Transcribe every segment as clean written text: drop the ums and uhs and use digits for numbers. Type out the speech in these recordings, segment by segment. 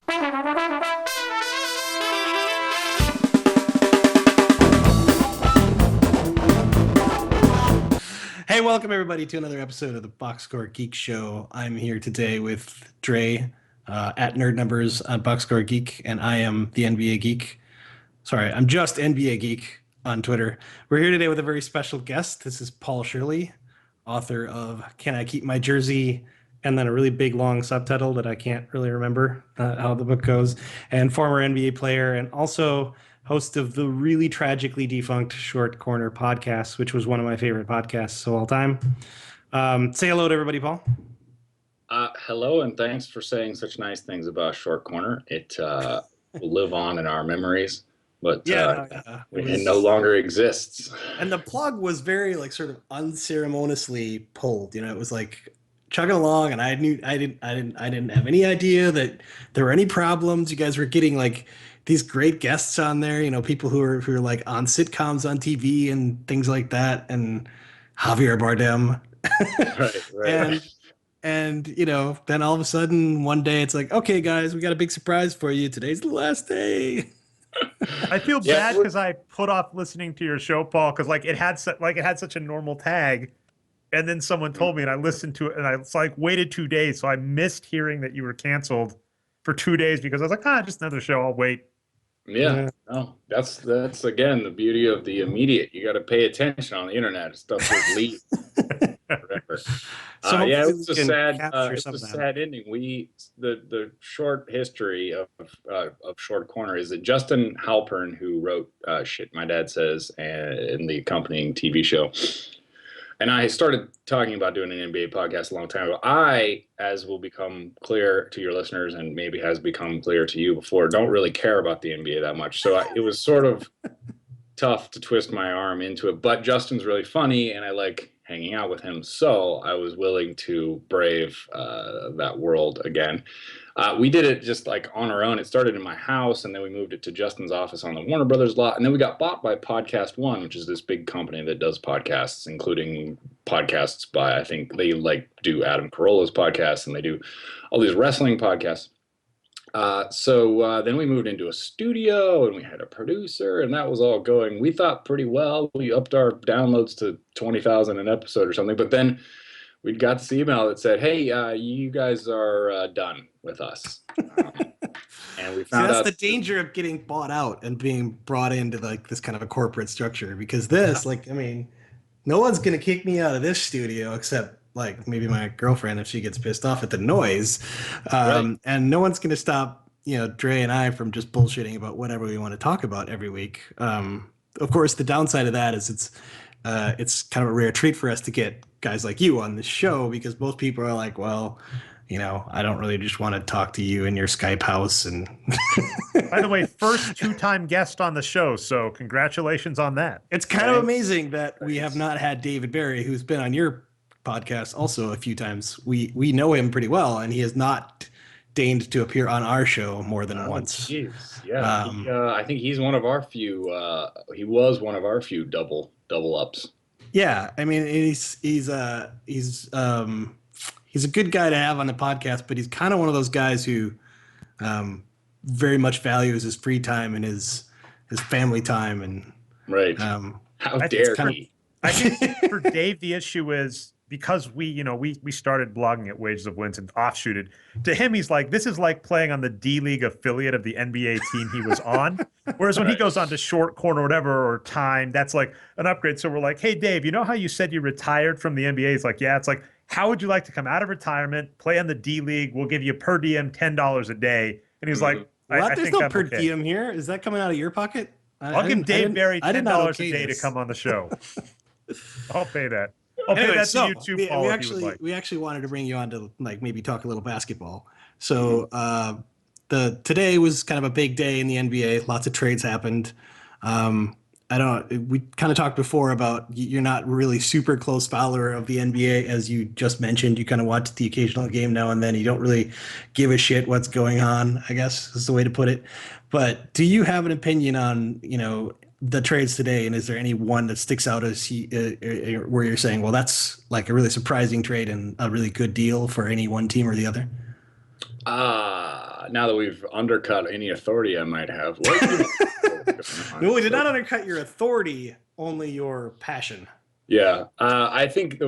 Hey, welcome everybody to another episode of the Boxscore Geek Show. I'm here today with Dre at Nerd Numbers on Boxscore Geek, and I am the NBA Geek. Sorry, I'm just NBA Geek on Twitter. We're here today with a very special guest. This is Paul Shirley, author of Can I Keep My Jersey? And then a really big long subtitle that I can't really remember how the book goes, and former NBA player, and also host of the really tragically defunct Short Corner podcast, which was one of my favorite podcasts of all time. Say hello to everybody, Paul. Hello, and thanks for saying such nice things about Short Corner. It will live on in our memories, but it no longer exists. And the plug was very sort of unceremoniously pulled. It was like chugging along, and I didn't have any idea that there were any problems. You guys were getting these great guests on there, people who are like on sitcoms on TV and things like that, and Javier Bardem. Right. And then all of a sudden one day it's like, okay, guys, we got a big surprise for you. Today's the last day. I feel bad because I put off listening to your show, Paul, because it had such a normal tag, and then someone told me, and I listened to it, and I waited 2 days, so I missed hearing that you were canceled for 2 days because I was like, just another show. I'll wait. Yeah, no, that's again the beauty of the immediate. You got to pay attention on the internet. Stuff just leaves forever. It was a sad ending. The short history of Short Corner is that Justin Halpern, who wrote "Shit My Dad Says" and the accompanying TV show, and I started talking about doing an NBA podcast a long time ago. I, as will become clear to your listeners and maybe has become clear to you before, don't really care about the NBA that much. So it was sort of tough to twist my arm into it. But Justin's really funny, and I like hanging out with him. So I was willing to brave that world again. We did it just on our own. It started in my house, and then we moved it to Justin's office on the Warner Brothers lot. And then we got bought by Podcast One, which is this big company that does podcasts, including podcasts by, I think they do Adam Carolla's podcast, and they do all these wrestling podcasts. So then we moved into a studio, and we had a producer, and that was all going, we thought, pretty well. We upped our downloads to 20,000 an episode or something. But then we got this email that said, hey, you guys are done with us. And we found that's the danger of getting bought out and being brought into this kind of a corporate structure, because this, no one's going to kick me out of this studio except maybe my girlfriend if she gets pissed off at the noise. Right. And no one's going to stop, Dre and I from just bullshitting about whatever we want to talk about every week. Of course, the downside of that is it's kind of a rare treat for us to get guys like you on the show, because most people are like, well, I don't really just want to talk to you in your Skype house. And by the way, first two-time guest on the show, so congratulations on that. It's kind of amazing that we have not had David Barry, who's been on your podcast also a few times. We know him pretty well, and he has not deigned to appear on our show more than once. Geez. Yeah, I think he's one of our few. He was one of our few double ups. Yeah, I mean he's a good guy to have on the podcast, but he's kind of one of those guys who very much values his free time and his family time. And right. How dare he? I think for Dave, the issue is because we started blogging at Wages of Wins and offshooted. To him, he's like, this is like playing on the D-League affiliate of the NBA team he was on. Whereas when he goes on to Short Corner or whatever, or Time, that's like an upgrade. So we're like, hey, Dave, you know how you said you retired from the NBA? He's like, yeah. It's like, how would you like to come out of retirement, play on the D-League? We'll give you per diem $10 a day. And he's like, I there's no per diem here. Is that coming out of your pocket? I'll give Dave Barry $10 a day to come on the show. I'll pay that. I'll pay that to YouTube. We actually wanted to bring you on to maybe talk a little basketball. So today was kind of a big day in the NBA. Lots of trades happened. We kind of talked before about you're not really super close follower of the NBA, as you just mentioned. You kind of watch the occasional game now and then. You don't really give a shit what's going on, I guess is the way to put it. But do you have an opinion on, the trades today? And is there any one that sticks out as where you're saying, well, that's like a really surprising trade and a really good deal for any one team or the other? now that we've undercut any authority I might have, no, we did not undercut your authority, only your passion. Yeah, I think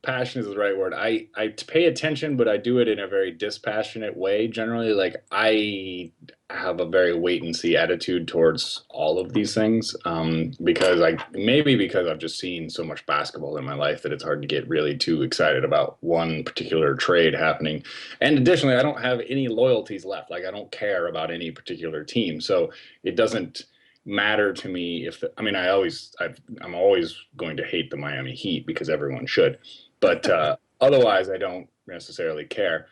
passion is the right word. I pay attention, but I do it in a very dispassionate way. Generally, like I have a very wait and see attitude towards all of these things, because I've just seen so much basketball in my life that it's hard to get really too excited about one particular trade happening. And additionally, I don't have any loyalties left. Like I don't care about any particular team, so it doesn't matter to me I'm always going to hate the Miami Heat because everyone should, but otherwise I don't necessarily care.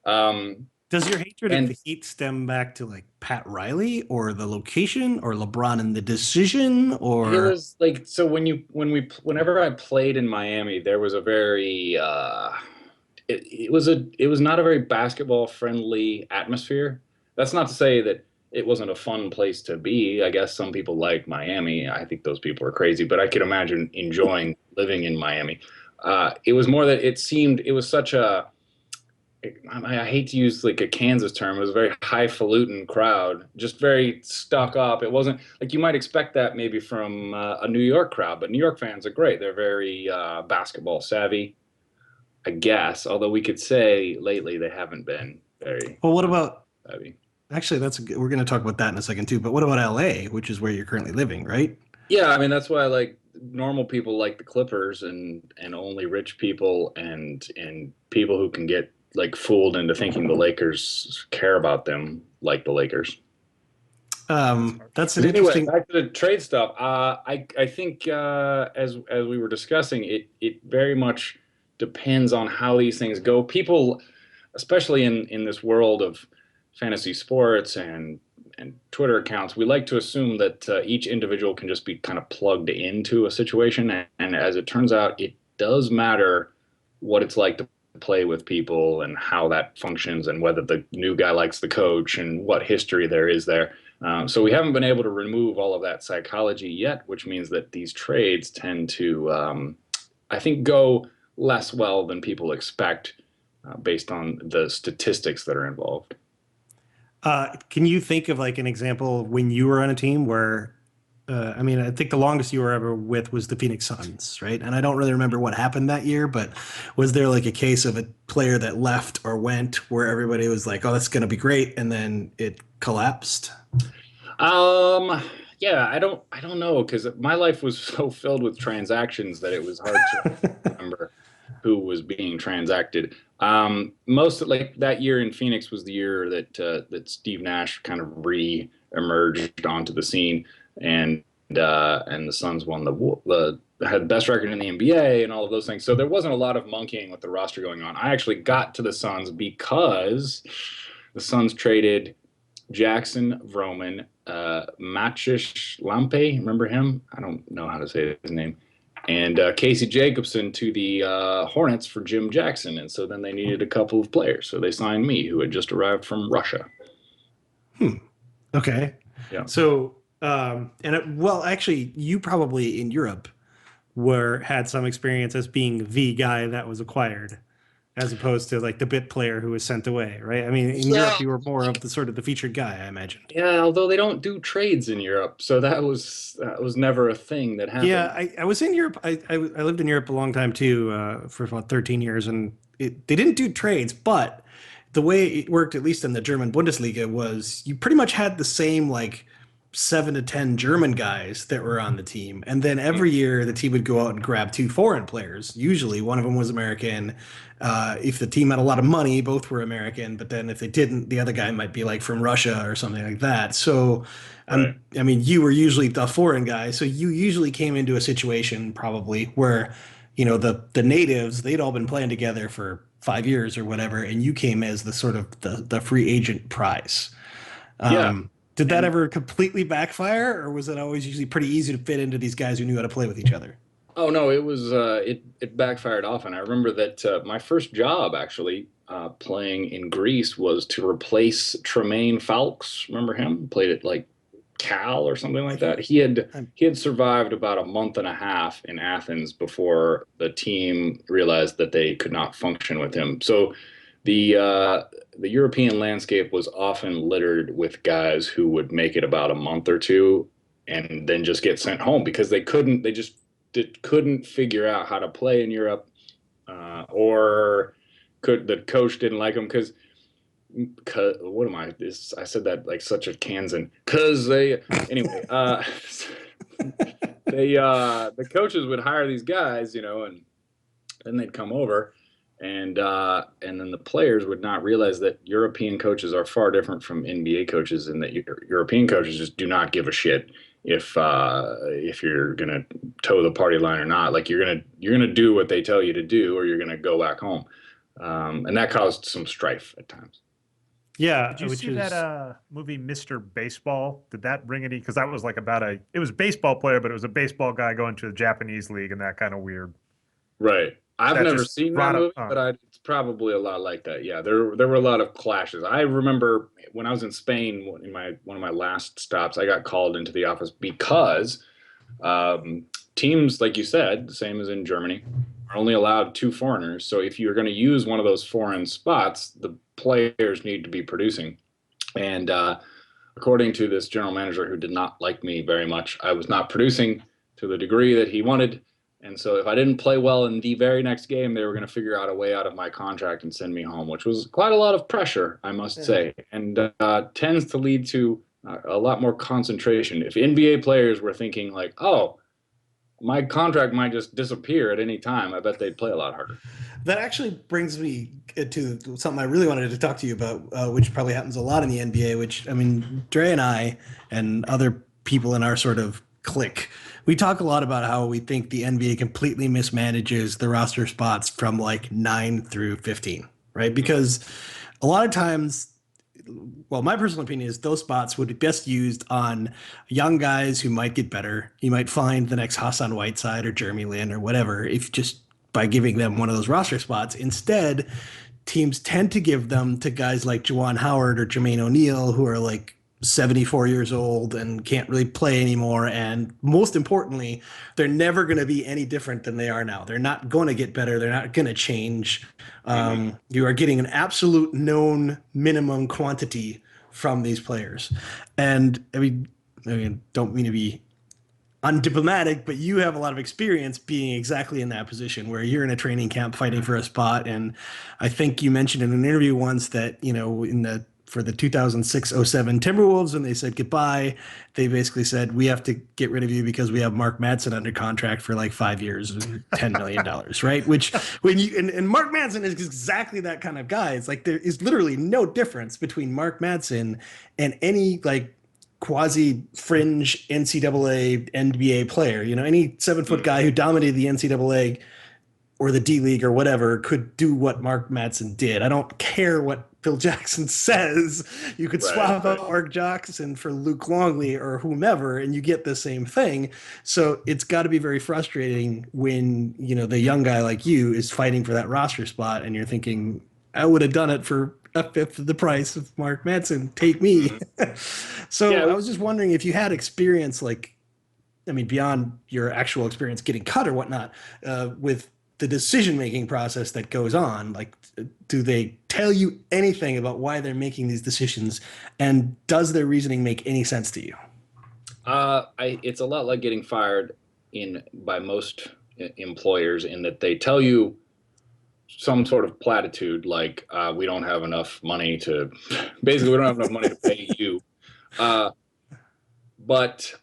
Does your hatred of the Heat stem back to like Pat Riley or the location or LeBron and the decision? Or it was like, so whenever I played in Miami, there was a very it was not a very basketball friendly atmosphere. That's not to say that it wasn't a fun place to be. I guess some people like Miami. I think those people are crazy, but I could imagine enjoying living in Miami. It was more that it was such a, I hate to use like a Kansas term. It was a very highfalutin crowd, just very stuck up. It wasn't like you might expect that maybe from a New York crowd, but New York fans are great. They're very basketball savvy, I guess. Although we could say lately they haven't been very. Well, what about savvy. Actually, we're going to talk about that in a second too. But what about LA, which is where you're currently living, right? Yeah, I mean that's why like normal people like the Clippers, and only rich people and people who can get like fooled into thinking the Lakers care about them like the Lakers. That's an interesting. Back to the trade stuff. I think as we were discussing, it very much depends on how these things go. People, especially in this world of fantasy sports and Twitter accounts, we like to assume that each individual can just be kind of plugged into a situation. And as it turns out, it does matter what it's like to play with people and how that functions and whether the new guy likes the coach and what history there is there. So we haven't been able to remove all of that psychology yet, which means that these trades tend to, I think, go less well than people expect based on the statistics that are involved. Can you think of like an example when you were on a team where, I mean, I think the longest you were ever with was the Phoenix Suns, right? And I don't really remember what happened that year, but was there like a case of a player that left or went where everybody was like, oh, that's going to be great, and then it collapsed? Yeah, I don't know, because my life was so filled with transactions that it was hard to remember who was being transacted. Most like that year in Phoenix was the year that Steve Nash kind of re-emerged onto the scene, and the Suns won had the best record in the NBA and all of those things. So there wasn't a lot of monkeying with the roster going on. I actually got to the Suns because the Suns traded Jackson Vroman, Maciej Lampe, remember him? I don't know how to say his name. And Casey Jacobson to the Hornets for Jim Jackson. And so then they needed a couple of players. So they signed me, who had just arrived from Russia. Okay. Yeah. So, actually, you probably in Europe had some experience as being the guy that was acquired, as opposed to like the bit player who was sent away, right? I mean, in Europe, you were more of the sort of the featured guy, I imagine. Yeah, although they don't do trades in Europe, so that was never a thing that happened. Yeah, I was in Europe. I lived in Europe a long time too, for about 13 years, and they didn't do trades, but the way it worked, at least in the German Bundesliga, was you pretty much had the same like 7 to 10 German guys that were on the team. And then every year the team would go out and grab 2 foreign players. Usually one of them was American. If the team had a lot of money, both were American. But then if they didn't, the other guy might be like from Russia or something like that. So, right. I mean, you were usually the foreign guy. So you usually came into a situation probably where, you know, the natives, they'd all been playing together for 5 years or whatever. And you came as the sort of the free agent prize. Yeah. Did that ever completely backfire, or was it always usually pretty easy to fit into these guys who knew how to play with each other? Oh no, it was it backfired often. I remember that my first job actually playing in Greece was to replace Tremaine Fowlkes. Remember him? Played at like Cal or something like that. He had survived about a month and a half in Athens before the team realized that they could not function with him. So the European landscape was often littered with guys who would make it about a month or two and then just get sent home because they just couldn't figure out how to play in Europe, or the coach didn't like them because what am I? I said that like such a Kansan. Because they anyway, the coaches would hire these guys, and then they'd come over, and then the players would not realize that European coaches are far different from NBA coaches, and that European coaches just do not give a shit if you're gonna toe the party line or not. Like you're gonna do what they tell you to do, or you're gonna go back home, and that caused some strife at times. Yeah. Did you see that movie Mr. Baseball? Did that bring any? Because that was like it was a baseball player, but it was a baseball guy going to the Japanese league, and that kind of weird. Right. I've never seen that movie, but it's probably a lot like that. Yeah, there were a lot of clashes. I remember when I was in Spain, one of my last stops, I got called into the office because teams, like you said, the same as in Germany, are only allowed 2 foreigners. So if you're going to use one of those foreign spots, the players need to be producing. And according to this general manager who did not like me very much, I was not producing to the degree that he wanted. And so if I didn't play well in the very next game, they were going to figure out a way out of my contract and send me home, which was quite a lot of pressure, I must say, and tends to lead to a lot more concentration. If NBA players were thinking like, oh, my contract might just disappear at any time, I bet they'd play a lot harder. That actually brings me to something I really wanted to talk to you about, which probably happens a lot in the NBA, which, I mean, Dre and I and other people in our sort of clique, we talk a lot about how we think the NBA completely mismanages the roster spots from like 9 through 15, right? Because a lot of times, well, my personal opinion is those spots would be best used on young guys who might get better. You might find the next Hassan Whiteside or Jeremy Lin or whatever, if just by giving them one of those roster spots. Instead, teams tend to give them to guys like Juwan Howard or Jermaine O'Neal, who are like 74 years old and can't really play anymore. And most importantly, they're never going to be any different than they are now. They're not going to get better. They're not going to change. You are getting an absolute known minimum quantity from these players. And I mean, don't mean to be undiplomatic, but you have a lot of experience being exactly in that position where you're in a training camp fighting for a spot. And I think you mentioned in an interview once that, for the 2006-07 Timberwolves, when they said goodbye, they basically said, we have to get rid of you because we have Mark Madsen under contract for like 5 years and $10 million, right? Which and Mark Madsen is exactly that kind of guy. It's like there is literally no difference between Mark Madsen and any like quasi fringe NCAA NBA player. Any 7-foot guy who dominated the NCAA or the D League or whatever could do what Mark Madsen did. I don't care what Phil Jackson says. You could swap out Mark Jackson for Luke Longley or whomever, and you get the same thing. So it's got to be very frustrating when, the young guy like you is fighting for that roster spot and you're thinking, I would have done it for a fifth of the price of Mark Madsen. Take me. So yeah, I was just wondering if you had experience, beyond your actual experience getting cut or whatnot, with the decision-making process that goes on. Like, do they tell you anything about why they're making these decisions, and does their reasoning make any sense to you? It's a lot like getting fired by most employers, in that they tell you some sort of platitude, like we don't have enough money to basically we don't have enough money to pay you. But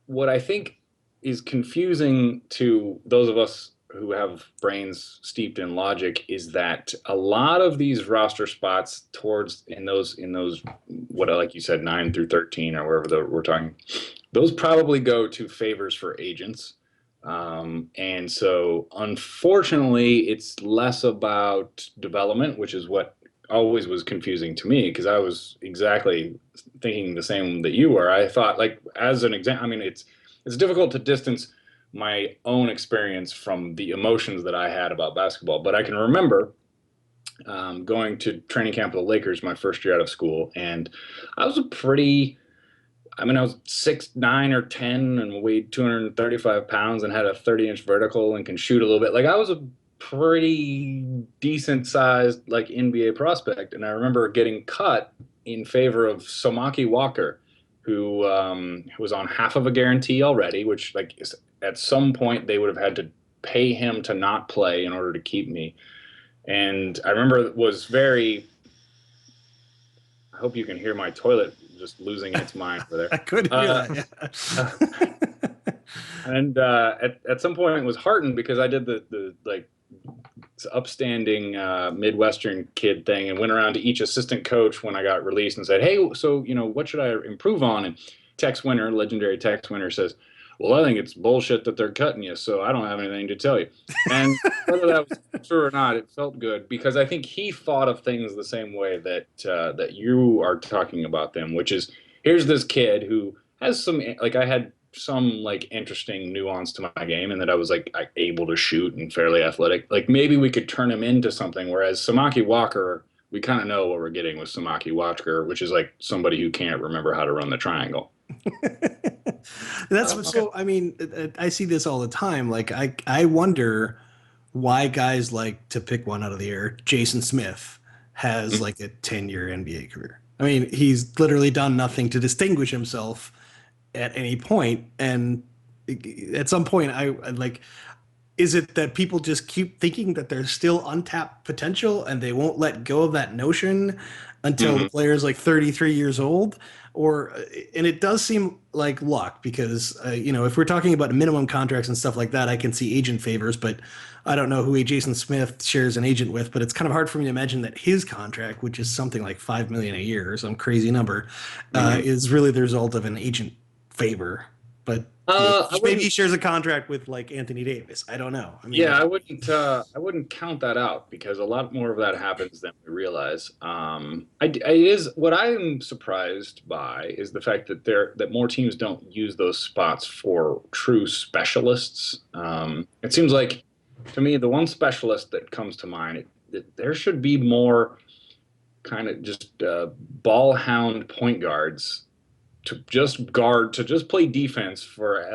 what I think is confusing to those of us who have brains steeped in logic is that a lot of these roster spots in those what, like you said, 9 through 13 or wherever we're talking, those probably go to favors for agents. And so unfortunately it's less about development, which is what always was confusing to me, because I was exactly thinking the same that you were. I thought, like, as an example, it's difficult to distance my own experience from the emotions that I had about basketball. But I can remember going to training camp with the Lakers my first year out of school, and I was I was 6'9" or 10 and weighed 235 pounds and had a 30-inch vertical and can shoot a little bit. Like, I was a pretty decent sized like NBA prospect. And I remember getting cut in favor of Somaki Walker, who was on half of a guarantee already, which like at some point they would have had to pay him to not play in order to keep me. And I remember it was very, I hope you can hear my toilet just losing its mind over there. I could hear that, yeah. And at some point it was heartened because I did the like upstanding Midwestern kid thing and went around to each assistant coach when I got released and said, hey, so, what should I improve on? And Tex Winter, legendary Tex Winter, says, well, I think it's bullshit that they're cutting you, so I don't have anything to tell you. And whether that was true or not, it felt good because I think he thought of things the same way that that you are talking about them, which is here's this kid who has some, like I had some like interesting nuance to my game and that I was like able to shoot and fairly athletic. Like maybe we could turn him into something, whereas Somaki Walker, we kind of know what we're getting with Somaki Walker, which is like somebody who can't remember how to run the triangle. That's what's so, I mean, I see this all the time. Like, I wonder why guys like, to pick one out of the air, Jason Smith has like a 10-year NBA career. I mean, he's literally done nothing to distinguish himself at any point. And at some point, I like, is it that people just keep thinking that there's still untapped potential and they won't let go of that notion until the player's like 33 years old? Or, and it does seem like luck because, if we're talking about minimum contracts and stuff like that, I can see agent favors, but I don't know who a Jason Smith shares an agent with, but it's kind of hard for me to imagine that his contract, which is something like $5 million a year or some crazy number, is really the result of an agent favor. But maybe he shares a contract with like Anthony Davis. I don't know. I mean, yeah, I wouldn't count that out because a lot more of that happens than we realize. What I'm surprised by is the fact that that more teams don't use those spots for true specialists. It seems like to me the one specialist that comes to mind, there should be more kind of just ball hound point guards to just play defense for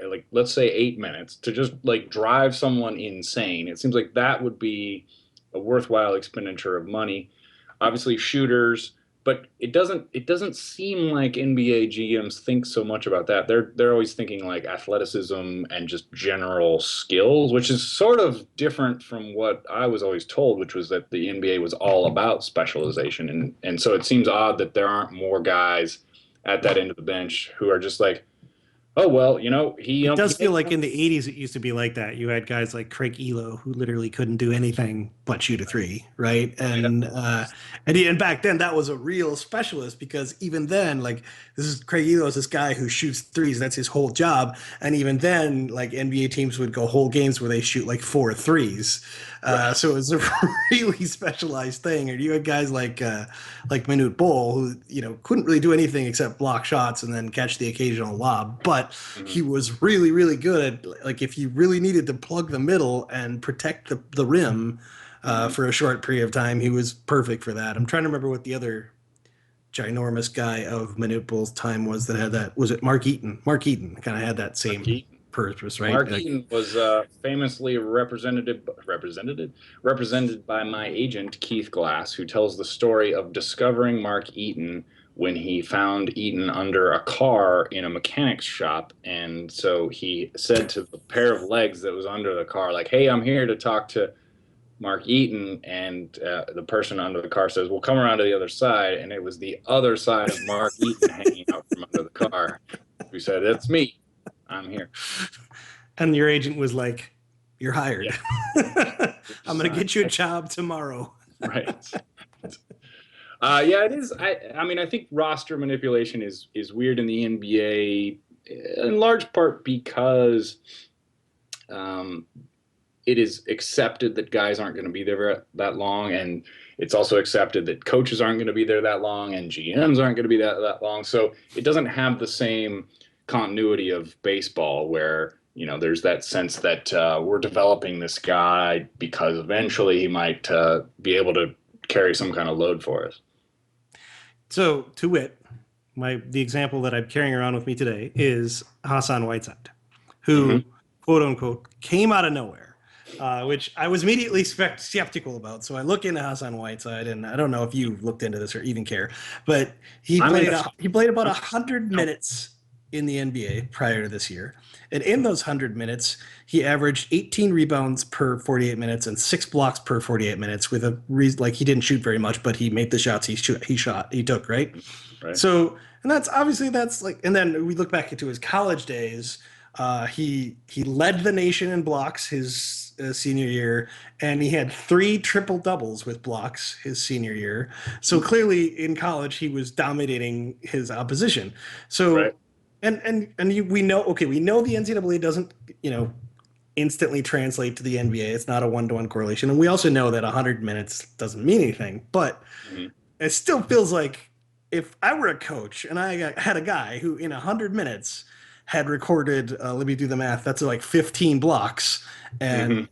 like let's say 8 minutes to just like drive someone insane. It seems like that would be a worthwhile expenditure of money. Obviously shooters, but it doesn't seem like NBA GMs think so much about that. They're always thinking like athleticism and just general skills, which is sort of different from what I was always told, which was that the NBA was all about specialization. And so it seems odd that there aren't more guys at that end of the bench who are just like, oh, well, it does feel like in the 80s it used to be like that. You had guys like Craig Elo who literally couldn't do anything but shoot a three, right? And back then that was a real specialist because even then, like this is Craig Elo is this guy who shoots threes. That's his whole job. And even then, like NBA teams would go whole games where they shoot like 4 threes. Right. So it was a really specialized thing. Or you had guys like Manute Bol who couldn't really do anything except block shots and then catch the occasional lob, but he was really, really good at like if you really needed to plug the middle and protect the rim for a short period of time, he was perfect for that. I'm trying to remember what the other ginormous guy of Manute Bol's time was that had that. Was it Mark Eaton? Mark Eaton kind of had that same purpose, right? Mark Eaton was famously represented by my agent Keith Glass, who tells the story of discovering Mark Eaton when he found Eaton under a car in a mechanic's shop. And so he said to the pair of legs that was under the car, like, hey, I'm here to talk to Mark Eaton. And the person under the car says, well, come around to the other side. And it was the other side of Mark Eaton hanging out from under the car. We said, it's me. I'm here. And your agent was like, you're hired. Yeah. I'm going to get you a job tomorrow. Right. Yeah, it is. I mean, I think roster manipulation is weird in the NBA in large part because it is accepted that guys aren't going to be there that long. And it's also accepted that coaches aren't going to be there that long and GMs aren't going to be that long. So it doesn't have the same continuity of baseball where there's that sense that we're developing this guy because eventually he might be able to carry some kind of load for us. So to wit, the example that I'm carrying around with me today is Hassan Whiteside, who quote unquote came out of nowhere which I was immediately skeptical about. So I look into Hassan Whiteside, and I don't know if you looked into this or even care, but he played about 100 minutes in the NBA prior to this year. And in those 100 minutes, he averaged 18 rebounds per 48 minutes and 6 blocks per 48 minutes with a reason, like he didn't shoot very much, but he made the shots he took, right? Right. So, and that's like, and then we look back into his college days. He led the nation in blocks his senior year, and he had 3 triple doubles with blocks his senior year. So clearly in college he was dominating his opposition. So right. we know the NCAA doesn't instantly translate to the NBA. It's not a 1-to-1 correlation, and we also know that 100 minutes doesn't mean anything. But it still feels like if I were a coach and I had a guy who in 100 minutes had recorded, let me do the math, that's like 15 blocks and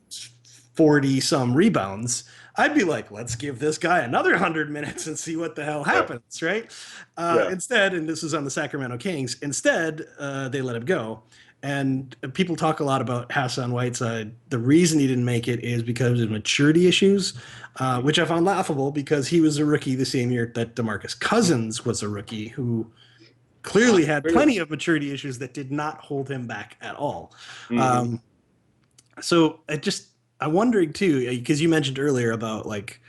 40 some rebounds, I'd be like, let's give this guy another 100 minutes and see what the hell happens, right? Instead, and this is on the Sacramento Kings, instead, they let him go. And people talk a lot about Hassan Whiteside. The reason he didn't make it is because of maturity issues, which I found laughable because he was a rookie the same year that DeMarcus Cousins was a rookie who clearly had plenty of maturity issues that did not hold him back at all. So I'm wondering too, because you mentioned earlier about like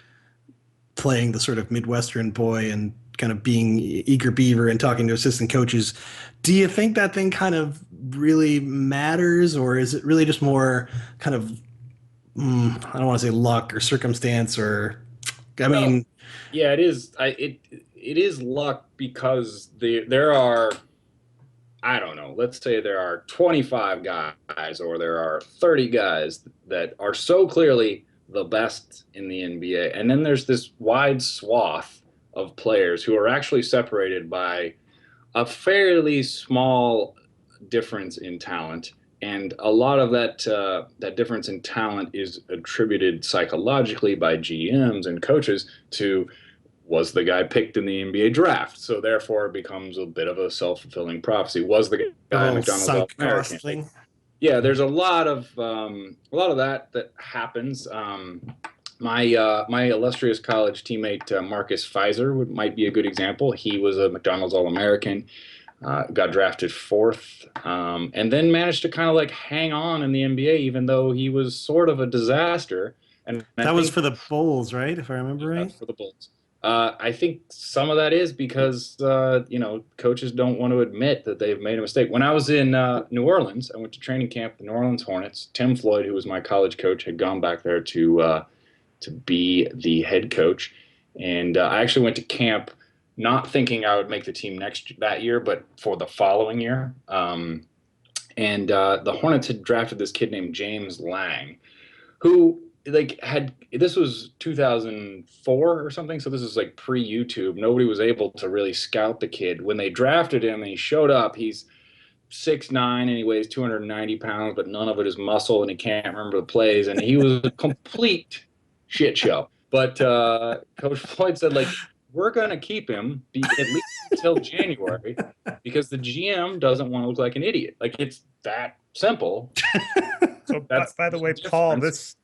playing the sort of Midwestern boy and kind of being eager beaver and talking to assistant coaches. Do you think that thing kind of really matters, or is it really just more kind of, I don't want to say luck or circumstance, or, mean, yeah, it is. It is luck because there are, I don't know, let's say there are 25 guys or there are 30 guys that are so clearly the best in the NBA. And then there's this wide swath of players who are actually separated by a fairly small difference in talent. And a lot of that difference in talent is attributed psychologically by GMs and coaches to, was the guy picked in the NBA draft? So therefore it becomes a bit of a self-fulfilling prophecy. Was the guy McDonald's All-American? Yeah, there's a lot of that happens. My illustrious college teammate Marcus Fizer might be a good example. He was a McDonald's All-American, got drafted 4th, and then managed to kind of like hang on in the NBA, even though he was sort of a disaster. And that was for the Bulls, right? If I remember right. That's for the Bulls. I think some of that is because, coaches don't want to admit that they've made a mistake. When I was in New Orleans, I went to training camp, the New Orleans Hornets. Tim Floyd, who was my college coach, had gone back there to be the head coach. And I actually went to camp not thinking I would make the team that year, but for the following year. And the Hornets had drafted this kid named James Lang, who this was 2004 or something, so this is like pre-YouTube. Nobody was able to really scout the kid. When they drafted him and he showed up, he's 6'9" and he weighs 290 pounds, but none of it is muscle, and he can't remember the plays, and he was a complete shit show. But Coach Floyd said, like, we're going to keep him at least until January because the GM doesn't want to look like an idiot. Like, it's that simple. So by the way, Paul, this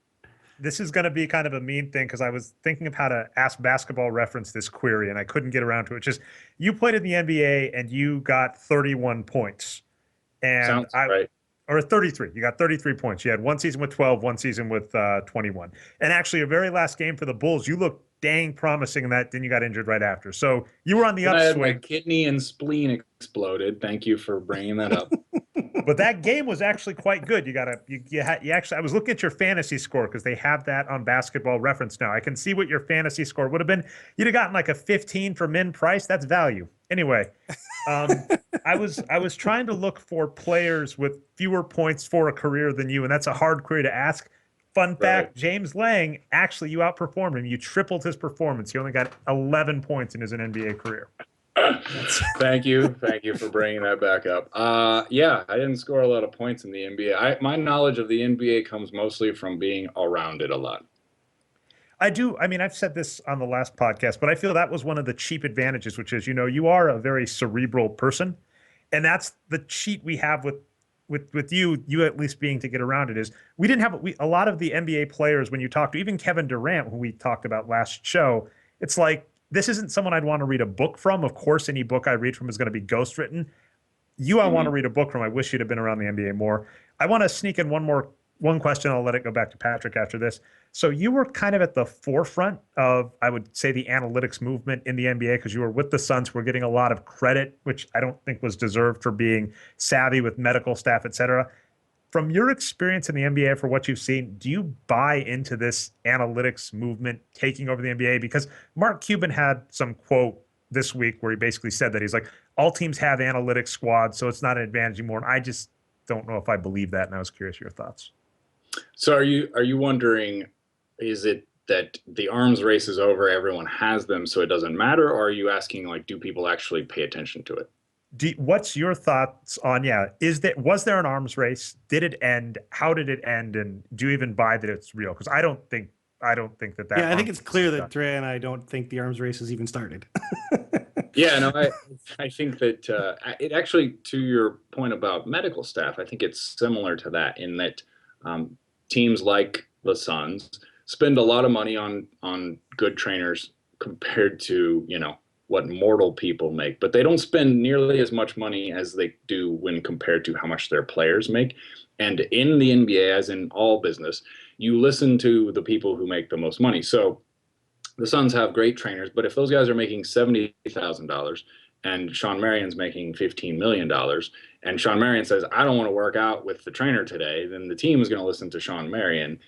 is going to be kind of a mean thing because I was thinking of how to ask Basketball Reference this query and I couldn't get around to it. Just, you played in the NBA and you got 31 points. And right. Or 33. You got 33 points. You had one season with 12, one season with 21. And actually, your very last game for the Bulls, you looked dang promising in that. Then you got injured right after. So you were on the upswing. My kidney and spleen exploded. Thank you for bringing that up. But that game was actually quite good. You actually, I was looking at your fantasy score because they have that on Basketball Reference now. I can see what your fantasy score would have been. You'd have gotten like a 15 for min price. That's value. Anyway, I was trying to look for players with fewer points for a career than you, and that's a hard query to ask. Fun fact, right. James Lang, actually, you outperformed him. You tripled his performance. He only got 11 points in his NBA career. Thank you for bringing that back up. Yeah, I didn't score a lot of points in the NBA. My knowledge of the NBA comes mostly from being around it a lot. I do. I mean, I've said this on the last podcast, but I feel that was one of the cheap advantages, which is, you are a very cerebral person. And that's the cheat we have with with you at least being to get around it is we didn't have a lot of the NBA players when you talk to even Kevin Durant, who we talked about last show. It's like this isn't someone I'd want to read a book from. Of course, any book I read from is going to be ghostwritten. I want to read a book from. I wish you'd have been around the NBA more. I want to sneak in one question. I'll let it go back to Patrick after this. So you were kind of at the forefront of, I would say, the analytics movement in the NBA because you were with the Suns who were getting a lot of credit, which I don't think was deserved for being savvy with medical staff, et cetera. From your experience in the NBA, for what you've seen, do you buy into this analytics movement taking over the NBA? Because Mark Cuban had some quote this week where he basically said that he's like, all teams have analytics squads, so it's not an advantage anymore. And I just don't know if I believe that, and I was curious your thoughts. So are you wondering, is it that the arms race is over, everyone has them, so it doesn't matter? Or are you asking, like, do people actually pay attention to it? What's your thoughts on, was there an arms race? Did it end? How did it end? And do you even buy that it's real? Because I don't think that. Yeah, I think it's clear that Dre and I don't think the arms race has even started. Yeah, no, I think that it actually, to your point about medical staff, I think it's similar to that in that teams like the Suns spend a lot of money on good trainers compared to, what mortal people make, but they don't spend nearly as much money as they do when compared to how much their players make. And in the NBA, as in all business, you listen to the people who make the most money. So the Suns have great trainers, but if those guys are making $70,000 and Sean Marion's making $15 million, and Sean Marion says, I don't want to work out with the trainer today, then the team is going to listen to Sean Marion.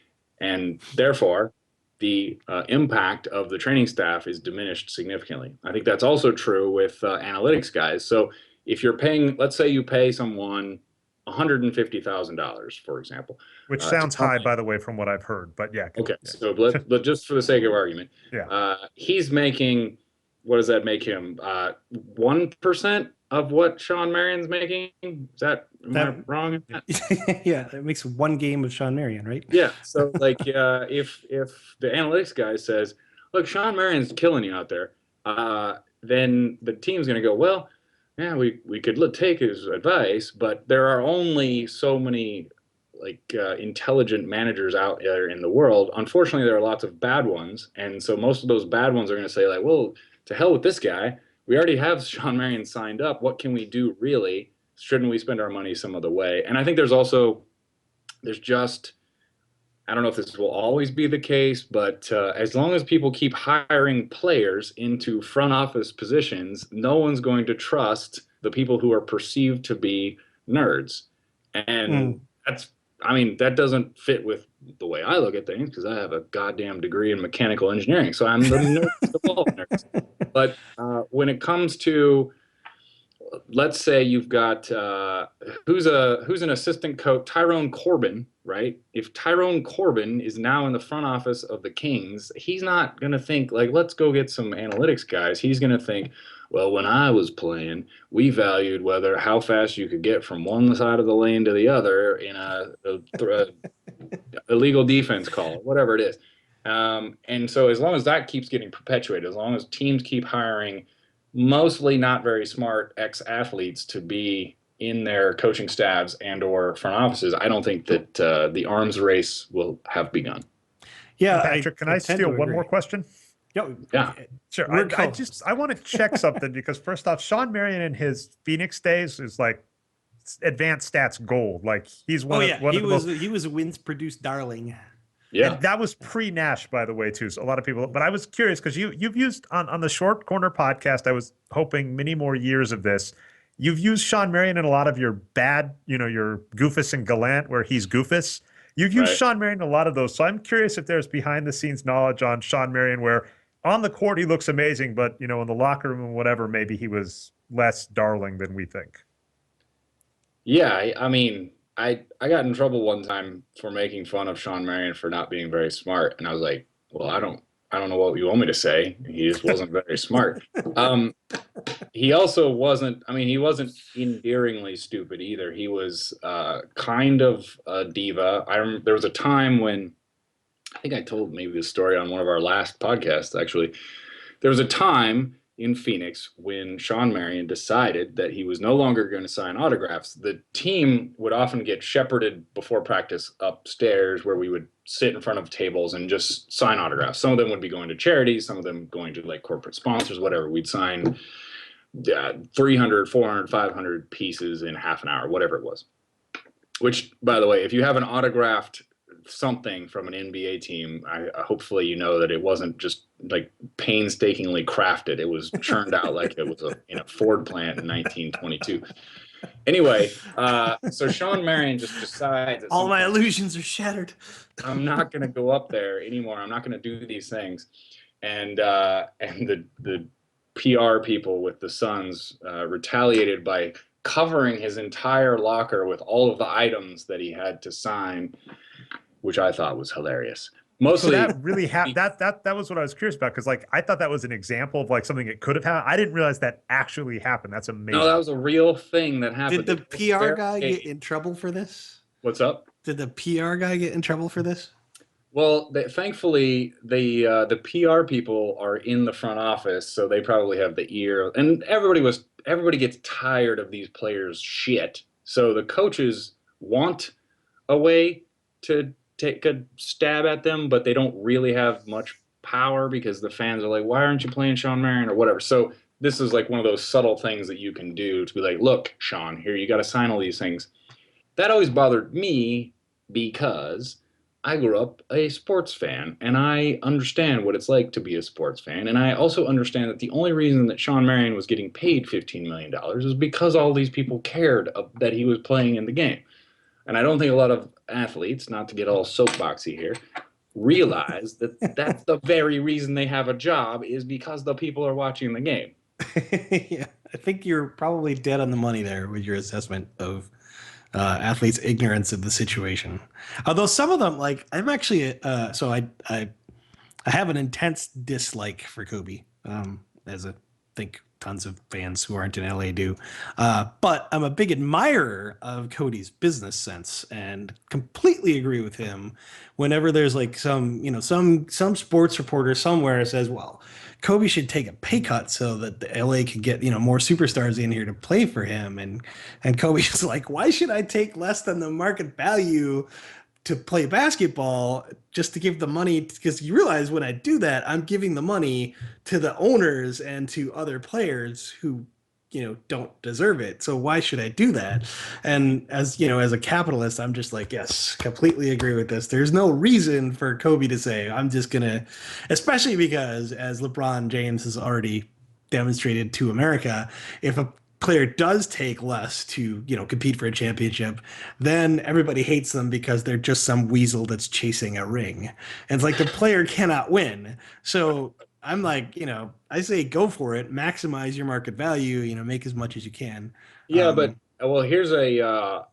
And therefore, the impact of the training staff is diminished significantly. I think that's also true with analytics guys. So if you're paying, let's say you pay someone $150,000, for example. Which sounds high, by the way, from what I've heard. But yeah. Okay, so but just for the sake of argument, he's making, what does that make him? 1% of what Sean Marion's making? Am I wrong in that? Yeah, that makes one game of Sean Marion, right? Yeah, so like if the analytics guy says, look, Sean Marion's killing you out there, then the team's going to go, well, yeah, we could take his advice, but there are only so many intelligent managers out there in the world. Unfortunately, there are lots of bad ones, and so most of those bad ones are going to say, like, well, to hell with this guy. We already have Sean Marion signed up. What can we do really? Shouldn't we spend our money some other way? And I think there's just, I don't know if this will always be the case, but as long as people keep hiring players into front office positions, no one's going to trust the people who are perceived to be nerds. And that doesn't fit with the way I look at things because I have a goddamn degree in mechanical engineering. So I'm the nerd of all nerds. But when it comes to, let's say you've got who's an assistant coach, Tyrone Corbin, right? If Tyrone Corbin is now in the front office of the Kings, he's not going to think like, let's go get some analytics guys. He's going to think, well, when I was playing, we valued how fast you could get from one side of the lane to the other in a illegal defense call, whatever it is. And so as long as that keeps getting perpetuated, as long as teams keep hiring mostly not very smart ex-athletes to be in their coaching staffs and or front offices, I don't think that the arms race will have begun. Yeah, Patrick, can I steal one more question? Yeah, sure. I want to check something because first off, Sean Marion in his Phoenix days is like advanced stats gold. Like he's he was a wins produced darling. Yeah, and that was pre-Nash, by the way, too. So a lot of people, but I was curious because you've used on the Short Corner podcast. I was hoping many more years of this. You've used Sean Marion in a lot of your bad, your Goofus and Gallant, where he's Goofus. You've used Sean Marion in a lot of those. So I'm curious if there's behind the scenes knowledge on Sean Marion where on the court he looks amazing, but in the locker room and whatever, maybe he was less darling than we think. Yeah, I mean, I got in trouble one time for making fun of Sean Marion for not being very smart, and I was like, well, I don't know what you want me to say. He just wasn't very smart. He also wasn't. I mean, he wasn't endearingly stupid either. He was kind of a diva. There was a time when I think I told maybe this story on one of our last podcasts. Actually, there was a time in Phoenix when Sean Marion decided that he was no longer going to sign autographs. The team would often get shepherded before practice upstairs where we would sit in front of tables and just sign autographs. Some of them would be going to charities, some of them going to like corporate sponsors, whatever. We'd sign 300, 400, 500 pieces in half an hour, whatever it was. Which, by the way, if you have an autographed something from an NBA team, hopefully you know that it wasn't just like painstakingly crafted. It was churned out like it was in a Ford plant in 1922. Anyway, so Sean Marion just decides that all my illusions are shattered. I'm not going to go up there anymore. I'm not going to do these things. And the PR people with the Suns retaliated by covering his entire locker with all of the items that he had to sign, which I thought was hilarious. Mostly, so that really that was what I was curious about, because like I thought that was an example of like something that could have happened. I didn't realize that actually happened. That's amazing. No, that was a real thing that happened. Did the PR guy get in trouble for this? What's up? Did the PR guy get in trouble for this? Well, thankfully, the PR people are in the front office, so they probably have the ear. And everybody gets tired of these players' shit. So the coaches want a way to take a stab at them, but they don't really have much power because the fans are like, why aren't you playing Sean Marion or whatever? So this is like one of those subtle things that you can do to be like, look, Sean, here, you got to sign all these things. That always bothered me because I grew up a sports fan and I understand what it's like to be a sports fan. And I also understand that the only reason that Sean Marion was getting paid $15 million is because all these people cared that he was playing in the game. And I don't think a lot of athletes, not to get all soapboxy here, realize that that's the very reason they have a job, is because the people are watching the game. Yeah, I think you're probably dead on the money there with your assessment of athletes' ignorance of the situation. Although some of them, like I'm actually, so I have an intense dislike for Kobe, as I think tons of fans who aren't in LA do. But I'm a big admirer of Cody's business sense and completely agree with him whenever there's like some sports reporter somewhere says, well, Kobe should take a pay cut so that the LA can get, more superstars in here to play for him. And Kobe's like, why should I take less than the market value to play basketball just to give the money? Because you realize when I do that, I'm giving the money to the owners and to other players who, don't deserve it. So why should I do that? And as a capitalist, I'm just like, yes, completely agree with this. There's no reason for Kobe to say, I'm just going to, especially because as LeBron James has already demonstrated to America, if a player does take less to compete for a championship, then everybody hates them because they're just some weasel that's chasing a ring. And it's like the player cannot win. So I'm like, I say go for it, maximize your market value, make as much as you can. Yeah, but here's a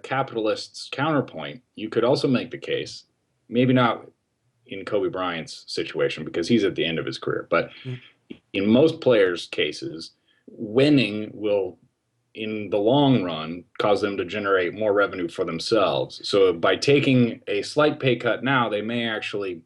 capitalist's counterpoint. You could also make the case, maybe not in Kobe Bryant's situation because he's at the end of his career, but in most players' cases, winning will, in the long run, cause them to generate more revenue for themselves. So by taking a slight pay cut now, they may actually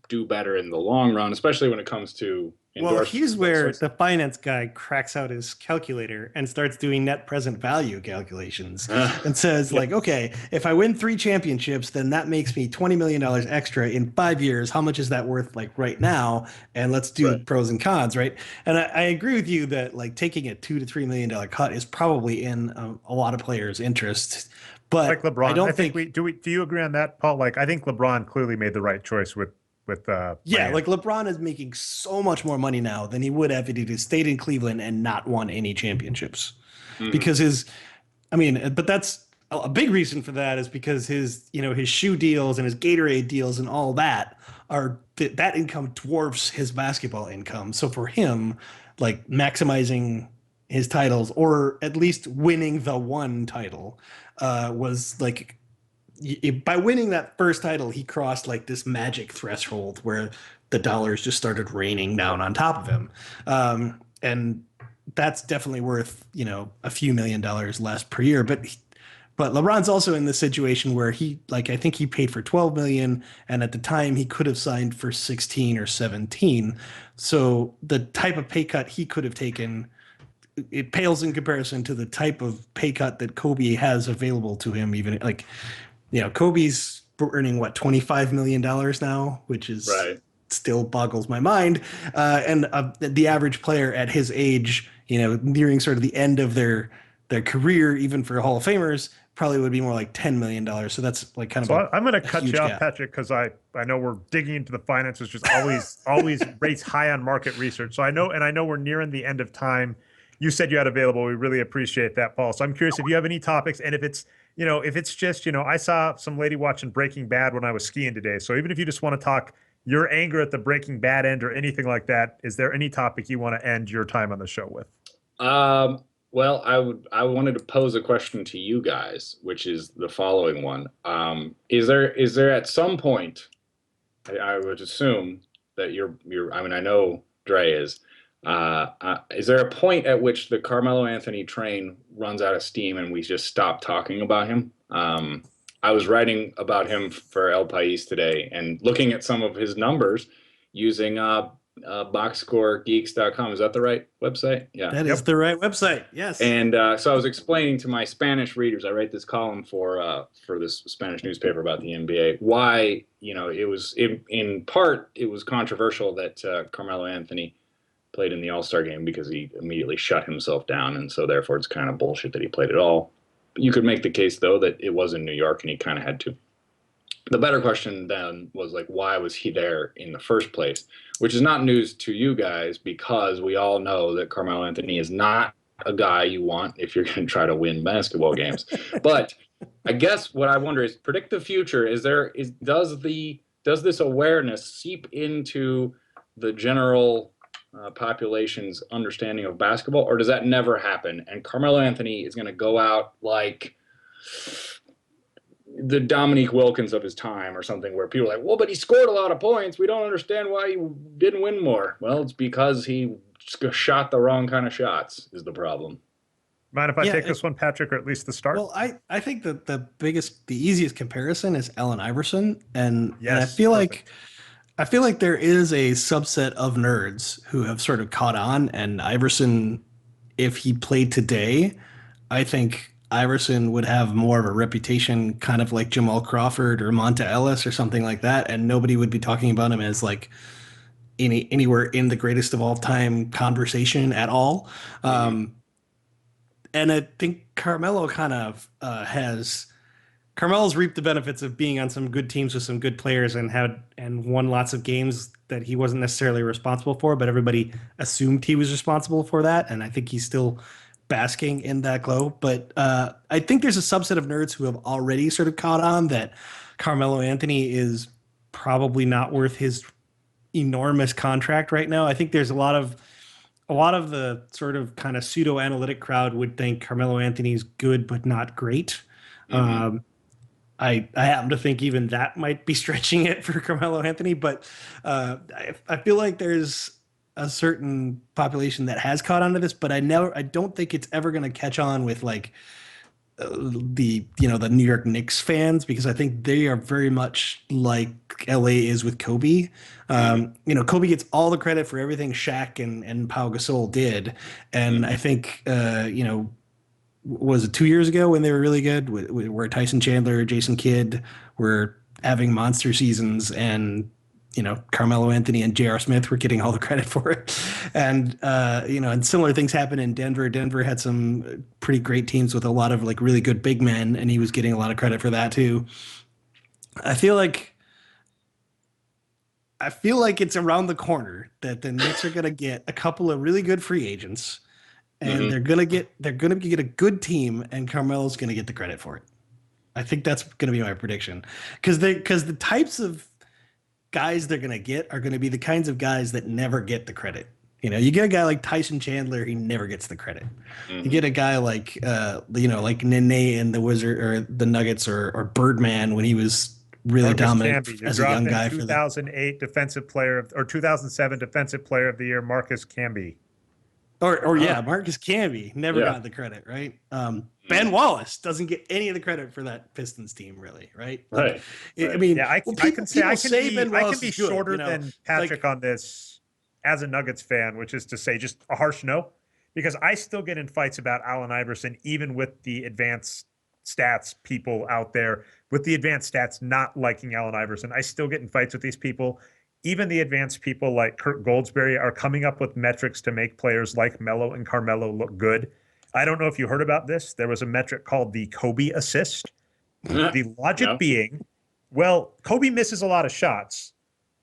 do better in the long run, especially when it comes to Well, here's where the finance guy cracks out his calculator and starts doing net present value calculations and says, like, okay, if I win 3 championships, then that makes me $20 million extra in 5 years. How much is that worth, like, right now? And let's do pros and cons, right? And I agree with you that, like, taking a $2 to $3 million cut is probably in a lot of players' interest. But like LeBron, I don't think do you agree on that, Paul? Like, I think LeBron clearly made the right choice with Miami. Like LeBron is making so much more money now than he would have if he stayed in Cleveland and not won any championships. Because but that's a big reason for that is because his shoe deals and his Gatorade deals and all that that income dwarfs his basketball income. So for him, like maximizing his titles or at least winning the one title was like, by winning that first title, he crossed like this magic threshold where the dollars just started raining down on top of him. And that's definitely worth, a few $1 million less per year. But But LeBron's also in the situation where I think he paid for 12 million, and at the time he could have signed for 16 or 17. So the type of pay cut he could have taken, it pales in comparison to the type of pay cut that Kobe has available to him. Even like, Kobe's earning what, $25 million now, which is right. Still boggles my mind. And the average player at his age, nearing sort of the end of their career, even for Hall of Famers, probably would be more like $10 million. So that's like kind of I'm going to cut you off, gap. Patrick, because I know we're digging into the finances, just always rates high on market research. So I know we're nearing the end of time. You said you had available. We really appreciate that, Paul. So I'm curious if you have any topics, and if it's just, I saw some lady watching Breaking Bad when I was skiing today. So even if you just want to talk your anger at the Breaking Bad end or anything like that, is there any topic you want to end your time on the show with? Well, I wanted to pose a question to you guys, which is the following one. Is there at some point, I would assume that I know Dre is there a point at which the Carmelo Anthony train runs out of steam and we just stop talking about him? I was writing about him for El País today and looking at some of his numbers using Boxscore Geeks.com. Is that the right website? Yeah. That is the right website. Yes. And so I was explaining to my Spanish readers, I write this column for this Spanish newspaper about the NBA, why, it was in part, it was controversial that Carmelo Anthony played in the All-Star game because he immediately shut himself down. And so therefore it's kind of bullshit that he played at all. You could make the case, though, that it was in New York and he kind of had to. The better question then was, like, why was he there in the first place? Which is not news to you guys because we all know that Carmelo Anthony is not a guy you want if you're going to try to win basketball games. But I guess what I wonder is, predict the future. Does this awareness seep into the general population's understanding of basketball, or does that never happen? And Carmelo Anthony is going to go out like the Dominique Wilkins of his time or something, where people are like, well, but he scored a lot of points. We don't understand why he didn't win more. Well, it's because he shot the wrong kind of shots is the problem. Mind if I take this one, Patrick, or at least the start? Well, I think that the easiest comparison is Allen Iverson. And I feel like there is a subset of nerds who have sort of caught on, and Iverson, if he played today, I think Iverson would have more of a reputation, kind of like Jamal Crawford or Monta Ellis or something like that, and nobody would be talking about him as like anywhere in the greatest of all time conversation at all. And I think Carmelo's reaped the benefits of being on some good teams with some good players and won lots of games that he wasn't necessarily responsible for, but everybody assumed he was responsible for that. And I think he's still basking in that glow. But I think there's a subset of nerds who have already sort of caught on that Carmelo Anthony is probably not worth his enormous contract right now. I think there's a lot of the sort of kind of pseudo analytic crowd would think Carmelo Anthony's good but not great. Mm-hmm. I happen to think even that might be stretching it for Carmelo Anthony, but I feel like there's a certain population that has caught on to this, but I don't think it's ever going to catch on with like the New York Knicks fans, because I think they are very much like LA is with Kobe. Kobe gets all the credit for everything Shaq and Pau Gasol did, and I think was it 2 years ago when they were really good, where Tyson Chandler, Jason Kidd were having monster seasons, and Carmelo Anthony and J.R. Smith were getting all the credit for it. And and similar things happened in Denver. Denver had some pretty great teams with a lot of like really good big men, and he was getting a lot of credit for that too. I feel like it's around the corner that the Knicks are going to get a couple of really good free agents, and they're going to get a good team, and Carmelo's going to get the credit for it. I think that's going to be my prediction, because the types of guys they're going to get are going to be the kinds of guys that never get the credit. You get a guy like Tyson Chandler, he never gets the credit. You get a guy like like Nene in the Wizard or the Nuggets, or Birdman when he was really Marcus dominant Camby. as a young guy. 2008 defensive player or 2007 defensive player of the year, Marcus Camby. Or yeah, Marcus Camby never got the credit, right? Ben Wallace doesn't get any of the credit for that Pistons team, really, right? Right. I mean, yeah, I can say Ben Wallace is good, shorter than Patrick on this as a Nuggets fan, which is to say just a harsh no, because I still get in fights about Allen Iverson, even with the advanced stats people out there, with the advanced stats not liking Allen Iverson. I still get in fights with these people. Even the advanced people like Kurt Goldsberry are coming up with metrics to make players like Melo and Carmelo look good. I don't know if you heard about this. There was a metric called the Kobe assist. The logic being, well, Kobe misses a lot of shots,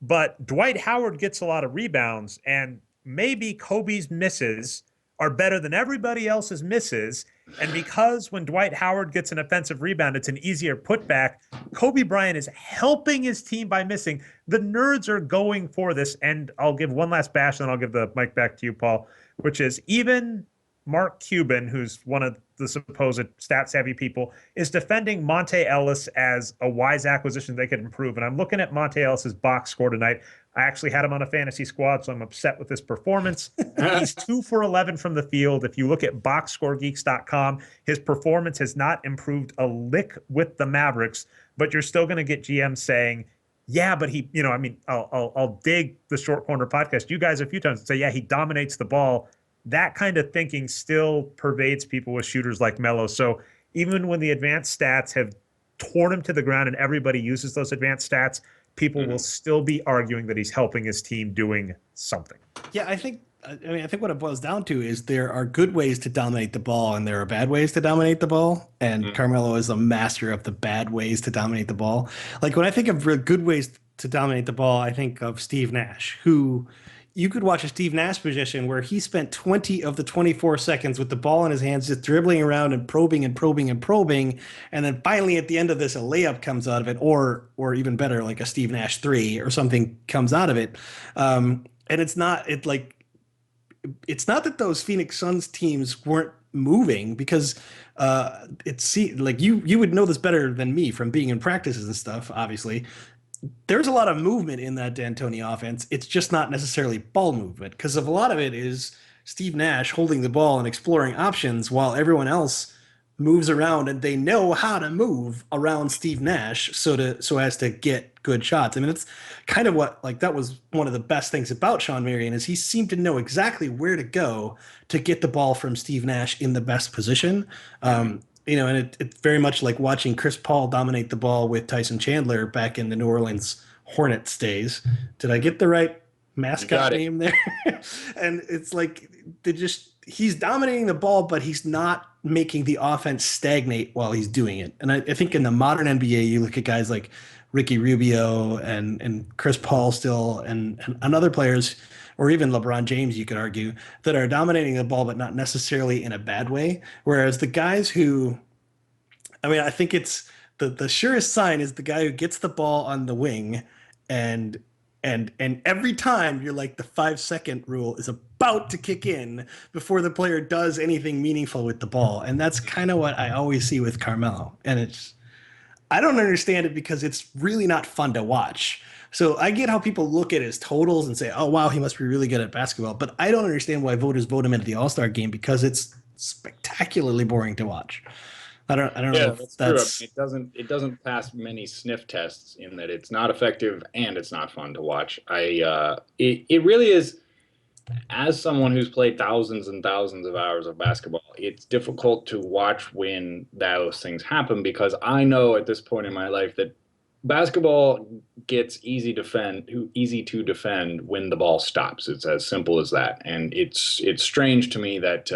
but Dwight Howard gets a lot of rebounds, and maybe Kobe's misses are better than everybody else's misses. And because when Dwight Howard gets an offensive rebound, it's an easier putback, Kobe Bryant is helping his team by missing. The nerds are going for this. And I'll give one last bash, and then I'll give the mic back to you, Paul, which is even Mark Cuban, who's one of the supposed stat-savvy people, is defending Monte Ellis as a wise acquisition they could improve. And I'm looking at Monte Ellis's box score tonight. I actually had him on a fantasy squad, so I'm upset with his performance. He's 2 for 11 from the field. If you look at boxscoregeeks.com, his performance has not improved a lick with the Mavericks, but you're still going to get GMs saying, yeah, but he, I'll dig the Short Corner podcast, you guys a few times and say, yeah, he dominates the ball. That kind of thinking still pervades people with shooters like Melo. So even when the advanced stats have torn him to the ground and everybody uses those advanced stats, people will still be arguing that he's helping his team doing something. Yeah, I think what it boils down to is there are good ways to dominate the ball and there are bad ways to dominate the ball. And Carmelo is a master of the bad ways to dominate the ball. Like when I think of good ways to dominate the ball, I think of Steve Nash, who you could watch a Steve Nash position where he spent 20 of the 24 seconds with the ball in his hands, just dribbling around and probing and probing and probing. And then finally at the end of this, a layup comes out of it, or even better, like a Steve Nash 3 or something comes out of it. And it's not that those Phoenix Suns teams weren't moving, because you would know this better than me from being in practices and stuff, obviously. There's a lot of movement in that D'Antoni offense. It's just not necessarily ball movement, because of a lot of it is Steve Nash holding the ball and exploring options while everyone else moves around, and they know how to move around Steve Nash so as to get good shots. I mean, it's kind of that was one of the best things about Sean Marion, is he seemed to know exactly where to go to get the ball from Steve Nash in the best position. And it's very much like watching Chris Paul dominate the ball with Tyson Chandler back in the New Orleans Hornets days. Did I get the right mascot name there? And it's like he's dominating the ball, but he's not making the offense stagnate while he's doing it. And I think in the modern NBA, you look at guys like Ricky Rubio and Chris Paul still and other players, or even LeBron James, you could argue, that are dominating the ball, but not necessarily in a bad way. Whereas the guys who, I think it's the surest sign is the guy who gets the ball on the wing and every time you're like, the 5-second rule is about to kick in before the player does anything meaningful with the ball. And that's kind of what I always see with Carmelo. And I don't understand it, because it's really not fun to watch. So I get how people look at his totals and say, oh, wow, he must be really good at basketball. But I don't understand why voters vote him into the All-Star game, because it's spectacularly boring to watch. I don't know. That's true. I mean, it doesn't pass many sniff tests in that it's not effective and it's not fun to watch. It really is, as someone who's played thousands and thousands of hours of basketball, it's difficult to watch when those things happen, because I know at this point in my life that basketball gets easy to defend when the ball stops. It's as simple as that. And it's strange to me that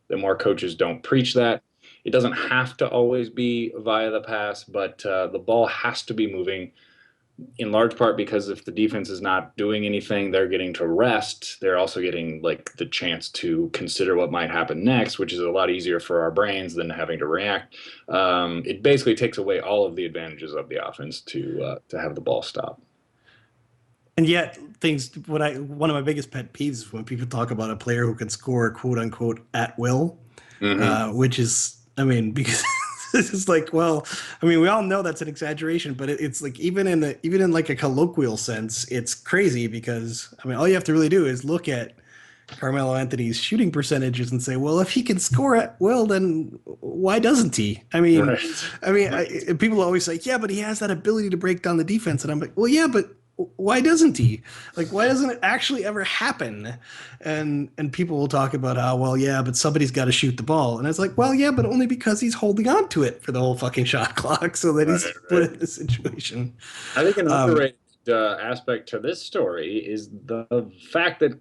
the more coaches don't preach that. It doesn't have to always be via the pass, but the ball has to be moving, in large part because if the defense is not doing anything, they're getting to rest. They're also getting the chance to consider what might happen next, which is a lot easier for our brains than having to react. It basically takes away all of the advantages of the offense to have the ball stop. And yet, one of my biggest pet peeves is when people talk about a player who can score, quote unquote, at will, which is, because this is we all know that's an exaggeration, but it's like even in like a colloquial sense, it's crazy, because all you have to really do is look at Carmelo Anthony's shooting percentages and say, well, if he can score at will, then why doesn't he? People always say, yeah, but he has that ability to break down the defense. And I'm like, well, yeah, but why doesn't he? Like, why doesn't it actually ever happen? And people will talk about how, well, yeah, but somebody's got to shoot the ball. And it's like, well, yeah, but only because he's holding on to it for the whole fucking shot clock so that he's put in this situation. I think an underrated aspect to this story is the fact that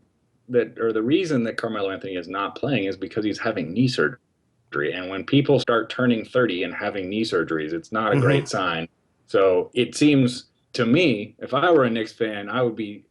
the reason that Carmelo Anthony is not playing is because he's having knee surgery. And when people start turning 30 and having knee surgeries, it's not a great sign. So it seems to me, if I were a Knicks fan, I would be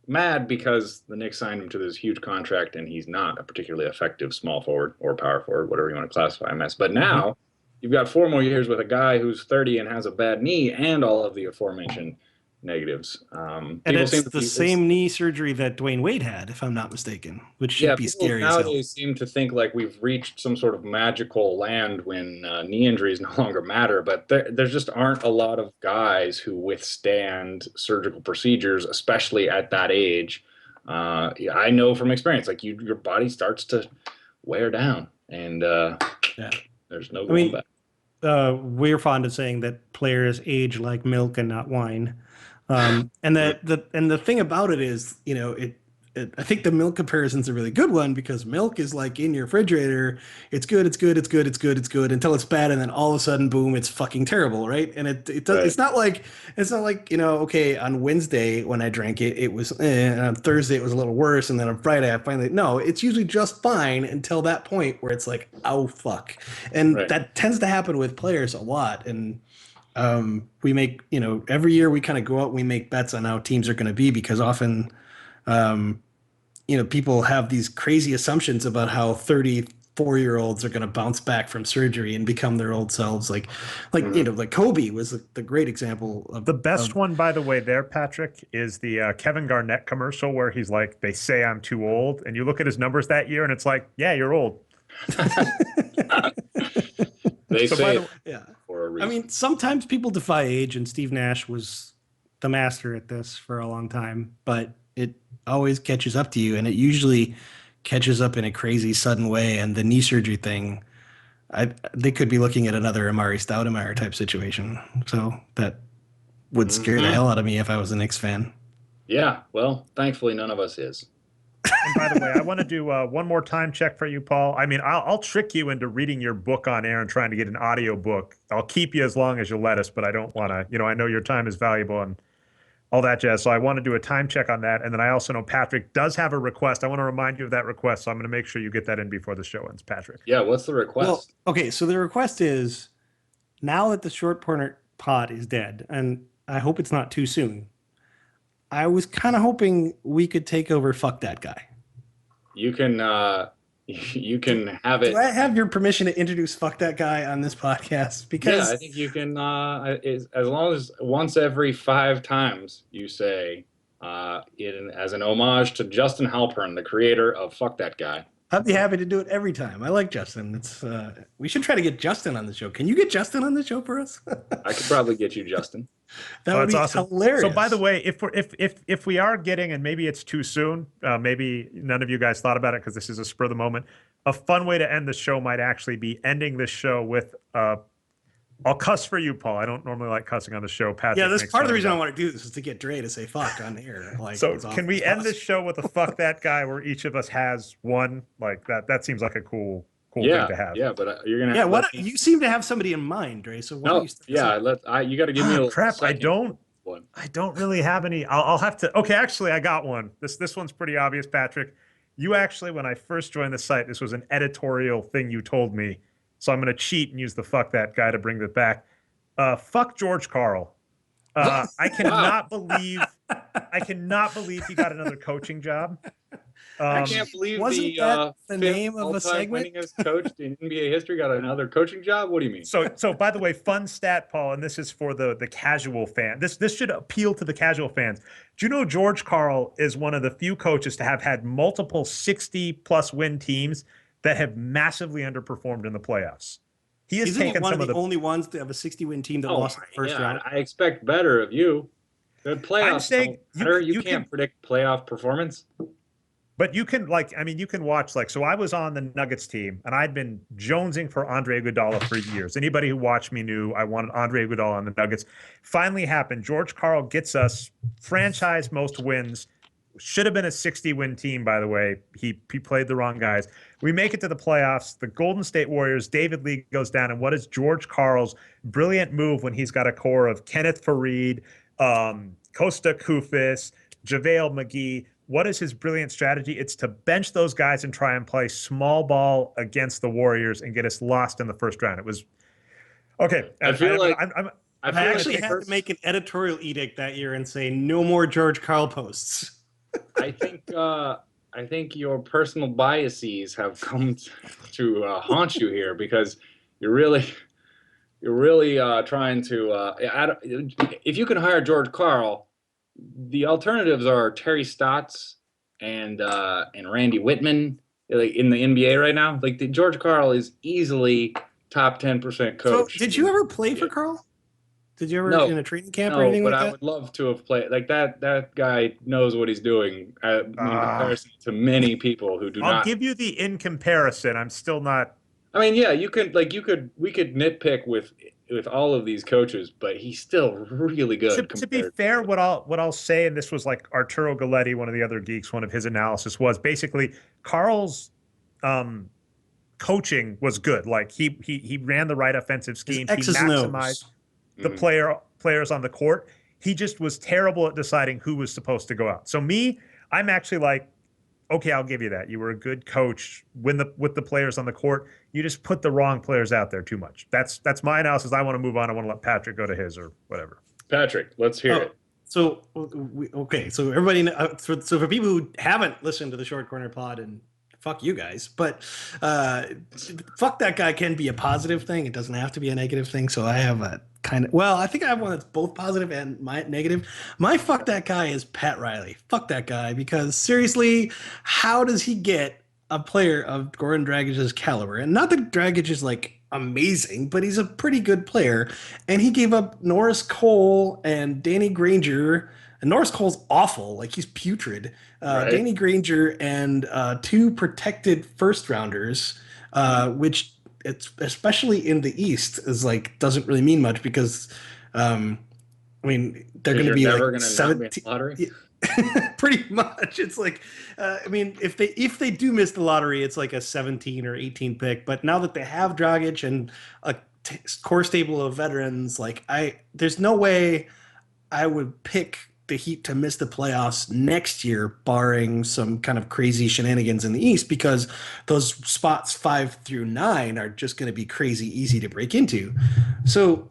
mad because the Knicks signed him to this huge contract and he's not a particularly effective small forward or power forward, whatever you want to classify him as. But now you've got 4 more years with a guy who's 30 and has a bad knee and all of the aforementioned negatives. And it's the same knee surgery that Dwayne Wade had, if I'm not mistaken, which should be scary as hell. Nowadays seem to think like we've reached some sort of magical land when knee injuries no longer matter, but there just aren't a lot of guys who withstand surgical procedures, especially at that age. I know from experience, like your body starts to wear down, and there's no going back. We're fond of saying that players age like milk and not wine. And the thing about it is, I think the milk comparison is a really good one because milk is like in your refrigerator. It's good until it's bad, and then all of a sudden, boom, it's fucking terrible, right? And it's not like okay, on Wednesday when I drank it, it was, and on Thursday it was a little worse, and then on Friday I finally it's usually just fine until that point where it's like, oh fuck, and that tends to happen with players a lot, and. We make, every year we kind of go out and we make bets on how teams are going to be because often, people have these crazy assumptions about how 34-year-olds are going to bounce back from surgery and become their old selves. Like Kobe was the great example of the best one, by the way, there, Patrick, is the Kevin Garnett commercial where he's like, they say I'm too old. And you look at his numbers that year and it's like, yeah, you're old. They say for a reason. I mean, sometimes people defy age, and Steve Nash was the master at this for a long time, but it always catches up to you, and it usually catches up in a crazy, sudden way. And the knee surgery thing, they could be looking at another Amari Stoudemire type situation. So that would scare the hell out of me if I was a Knicks fan. Yeah, well, thankfully none of us is. And by the way, I want to do one more time check for you, Paul. I mean, I'll trick you into reading your book on air and trying to get an audio book. I'll keep you as long as you'll let us, but I don't want to, I know your time is valuable and all that jazz. So I want to do a time check on that. And then I also know Patrick does have a request. I want to remind you of that request. So I'm going to make sure you get that in before the show ends, Patrick. Yeah, what's the request? Well, okay, so the request is, now that the Short Corner pod is dead, and I hope it's not too soon, I was kind of hoping we could take over Fuck That Guy. You can have it. Do I have your permission to introduce Fuck That Guy on this podcast? Because I think you can, as long as once every 5 times you say as an homage to Justin Halpern, the creator of Fuck That Guy. I'd be happy to do it every time. I like Justin. It's we should try to get Justin on the show. Can you get Justin on the show for us? I could probably get you Justin. That would be awesome. Hilarious. So by the way, if we are getting, and maybe it's too soon, maybe none of you guys thought about it because this is a spur of the moment, a fun way to end the show might actually be ending this show with I'll cuss for you, Paul. I don't normally like cussing on the show. Patrick, yeah, that's part of the reason I want to do this is to get Dre to say fuck on air. Like, so can we end this show with a Fuck That Guy where each of us has one? Like that seems like a cool thing to have. Yeah, but you're gonna. Yeah, you seem to have somebody in mind, Dre. So why don't you you got to give me a crap. I don't really have any. I'll have to. Okay, actually, I got one. This one's pretty obvious, Patrick. You actually, when I first joined the site, this was an editorial thing you told me. So I'm going to cheat and use the Fuck That Guy to bring that back. Fuck George Karl. I cannot believe he got another coaching job. I can't believe wasn't that the name of a segment? Winningest coach in NBA history got another coaching job. What do you mean? So by the way, fun stat, Paul, and this is for the casual fan. This should appeal to the casual fans. Do you know George Karl is one of the few coaches to have had multiple 60+ win teams that have massively underperformed in the playoffs? He has taken one some of the only ones to have a 60-win team that lost in the first round. I expect better of you. The playoffs don't matter. You can't predict playoff performance. But you can you can watch so I was on the Nuggets team and I'd been jonesing for Andre Iguodala for years. Anybody who watched me knew I wanted Andre Iguodala on the Nuggets. Finally happened. George Karl gets us franchise most wins. Should have been a 60-win team, by the way. He played the wrong guys. We make it to the playoffs. The Golden State Warriors, David Lee goes down. And what is George Karl's brilliant move when he's got a core of Kenneth Faried, Costa Koufis, JaVale McGee? What is his brilliant strategy? It's to bench those guys and try and play small ball against the Warriors and get us lost in the first round. It was okay. I actually had to make an editorial edict that year and say no more George Karl posts. I think your personal biases have come to haunt you here, because you're really trying to. If you can hire George Karl, the alternatives are Terry Stotts and Randy Whitman, like in the NBA right now. Like George Karl is easily top 10% coach. So, did you ever play for Karl? Did you ever in a training camp or anything like that? No, but I would love to have played. Like that guy knows what he's doing in comparison to many people who do not. I'll give you the in comparison. I'm still not. I mean, yeah, we could nitpick with all of these coaches, but he's still really good. To be fair, what I'll say, and this was like Arturo Galletti, one of the other geeks, one of his analysis was basically Karl's coaching was good. Like he ran the right offensive scheme. He maximized the players on the court. He just was terrible at deciding who was supposed to go out. So I'm actually like, okay, I'll give you that. You were a good coach with the players on the court. You just put the wrong players out there too much. That's my analysis. I want to move on. I want to let Patrick go to his or whatever. Patrick, let's hear it. So so everybody, so for people who haven't listened to the Short Corner Pod, and fuck you guys, but fuck that guy can be a positive thing. It doesn't have to be a negative thing. So I have a I think I have one that's both positive and negative. My fuck that guy is Pat Riley. Fuck that guy, because seriously, how does he get a player of Goran Dragic's caliber? And not that Dragic is like amazing, but he's a pretty good player. And he gave up Norris Cole and Danny Granger. And Norris Cole's awful. Like, he's putrid. Right. Danny Granger and 2 protected first rounders, which it's especially in the East is like doesn't really mean much, because I mean, they're going to be like 17 lottery. Pretty much. It's like I mean, if they do miss the lottery, it's like a 17 or 18 pick. But now that they have Dragic and a core stable of veterans, like there's no way I would pick the Heat to miss the playoffs next year, barring some kind of crazy shenanigans in the East, because those spots 5 through 9 are just going to be crazy easy to break into. So,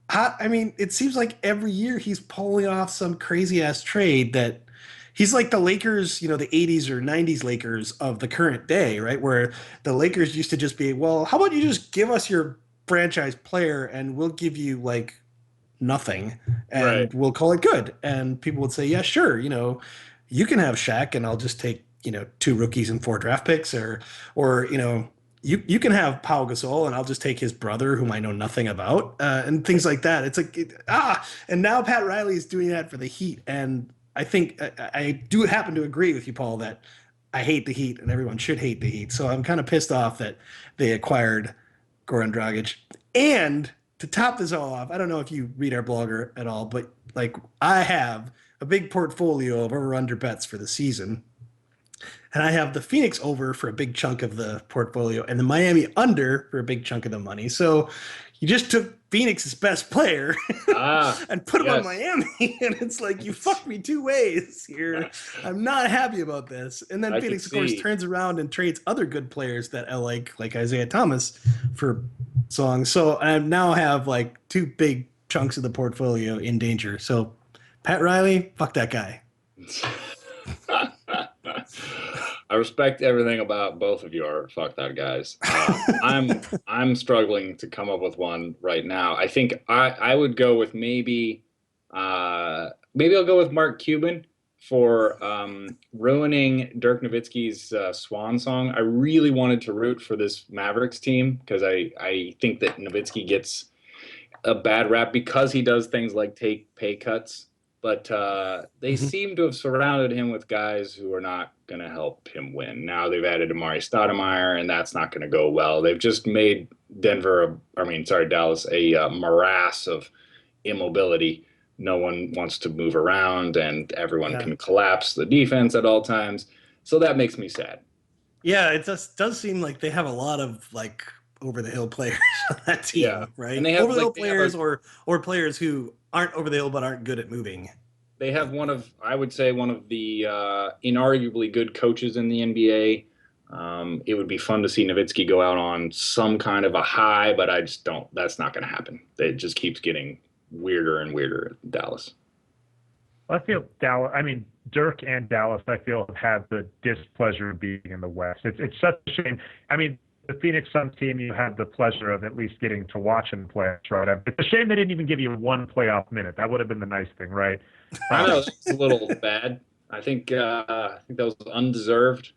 I mean, it seems like every year he's pulling off some crazy ass trade that he's like the Lakers, the 80s or 90s Lakers of the current day, right? Where the Lakers used to just be, well, how about you just give us your franchise player and we'll give you like nothing and we'll call it good. And people would say, yeah, sure. You can have Shaq and I'll just take, 2 rookies and 4 draft picks, or you can have Pau Gasol and I'll just take his brother whom I know nothing about, and things like that. It's like, and now Pat Riley is doing that for the Heat. And I think I do happen to agree with you, Paul, that I hate the Heat and everyone should hate the Heat. So I'm kind of pissed off that they acquired Goran Dragic. And to top this all off, I don't know if you read our blogger at all, but like I have a big portfolio of over-under bets for the season. And I have the Phoenix over for a big chunk of the portfolio and the Miami under for a big chunk of the money. So you just took Phoenix's best player and put him on Miami. And it's like, you fucked me 2 ways here. I'm not happy about this. And then Phoenix, of course, turns around and trades other good players that I like Isaiah Thomas for songs. So I now have like 2 big chunks of the portfolio in danger. So Pat Riley, fuck that guy. I respect everything about both of your fuck that guys. I'm struggling to come up with one right now. I think I would go with maybe I'll go with Mark Cuban for ruining Dirk Nowitzki's swan song. I really wanted to root for this Mavericks team because I think that Nowitzki gets a bad rap because he does things like take pay cuts but they seem to have surrounded him with guys who are not going to help him win. Now they've added Amari Stoudemire, and that's not going to go well. They've just made Dallas a morass of immobility. No one wants to move around, and everyone can collapse the defense at all times. So that makes me sad. Yeah, it does seem like they have a lot of like over the hill players on that team, right? And they have over the hill players or players who aren't over the hill but aren't good at moving. They have one of the inarguably good coaches in the NBA. It would be fun to see Nowitzki go out on some kind of a high, but I just don't. That's not going to happen. It just keeps getting weirder and weirder in Dallas. I feel Dirk and Dallas, I feel, have had the displeasure of being in the West. It's such a shame. I mean, the Phoenix Suns team, you had the pleasure of at least getting to watch them play. Right? It's a shame they didn't even give you one playoff minute. That would have been the nice thing, right? I know that's a little bad. I think that was undeserved.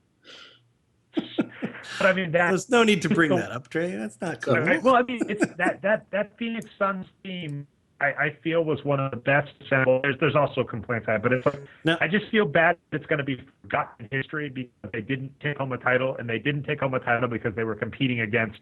But I mean, there's no need to bring that up, Trey. That's not cool. Right? Well, I mean, it's that Phoenix Suns team. I feel was one of the best. There's also complaints I have, but it's like, I just feel bad it's going to be forgotten in history because they didn't take home a title, and they didn't take home a title because they were competing against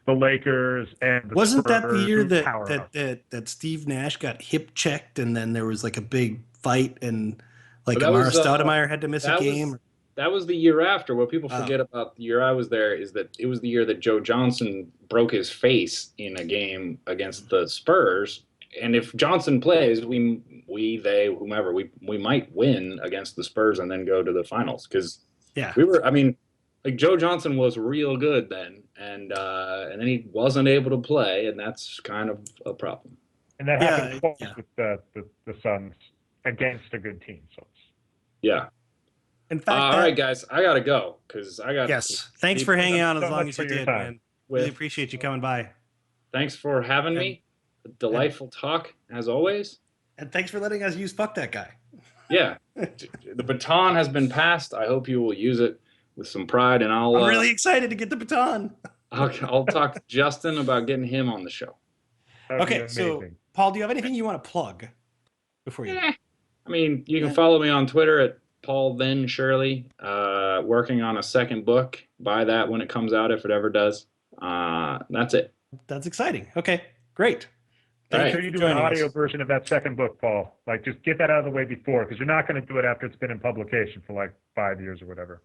the Lakers and the Wasn't Spurs, that the year that Steve Nash got hip checked, and then there was like a big fight, and like Amara Stoudemire had to miss a game? That was the year after. What people forget about the year I was there is that it was the year that Joe Johnson broke his face in a game against the Spurs. And if Johnson plays, whomever, we might win against the Spurs and then go to the finals. Because Joe Johnson was real good then, and then he wasn't able to play, and that's kind of a problem. And that happened twice with the Suns against a good team. So yeah. In fact, all right, guys, I gotta go because I got. Yes, thanks for hanging on as long as you did, man. Really appreciate you coming by. Thanks for having me. Delightful talk as always. And thanks for letting us use "fuck that guy." Yeah, the baton has been passed. I hope you will use it with some pride, and I'm really excited to get the baton. I'll talk to Justin about getting him on the show. Okay, so Paul, do you have anything you want to plug before you? I mean, you can follow me on Twitter at Paul Then Shirley. Working on a second book. Buy that when it comes out, if it ever does. That's it. That's exciting. Okay, great. Make sure you do an audio version of that second book, Paul. Like, just get that out of the way before, because you're not going to do it after it's been in publication for like 5 years or whatever.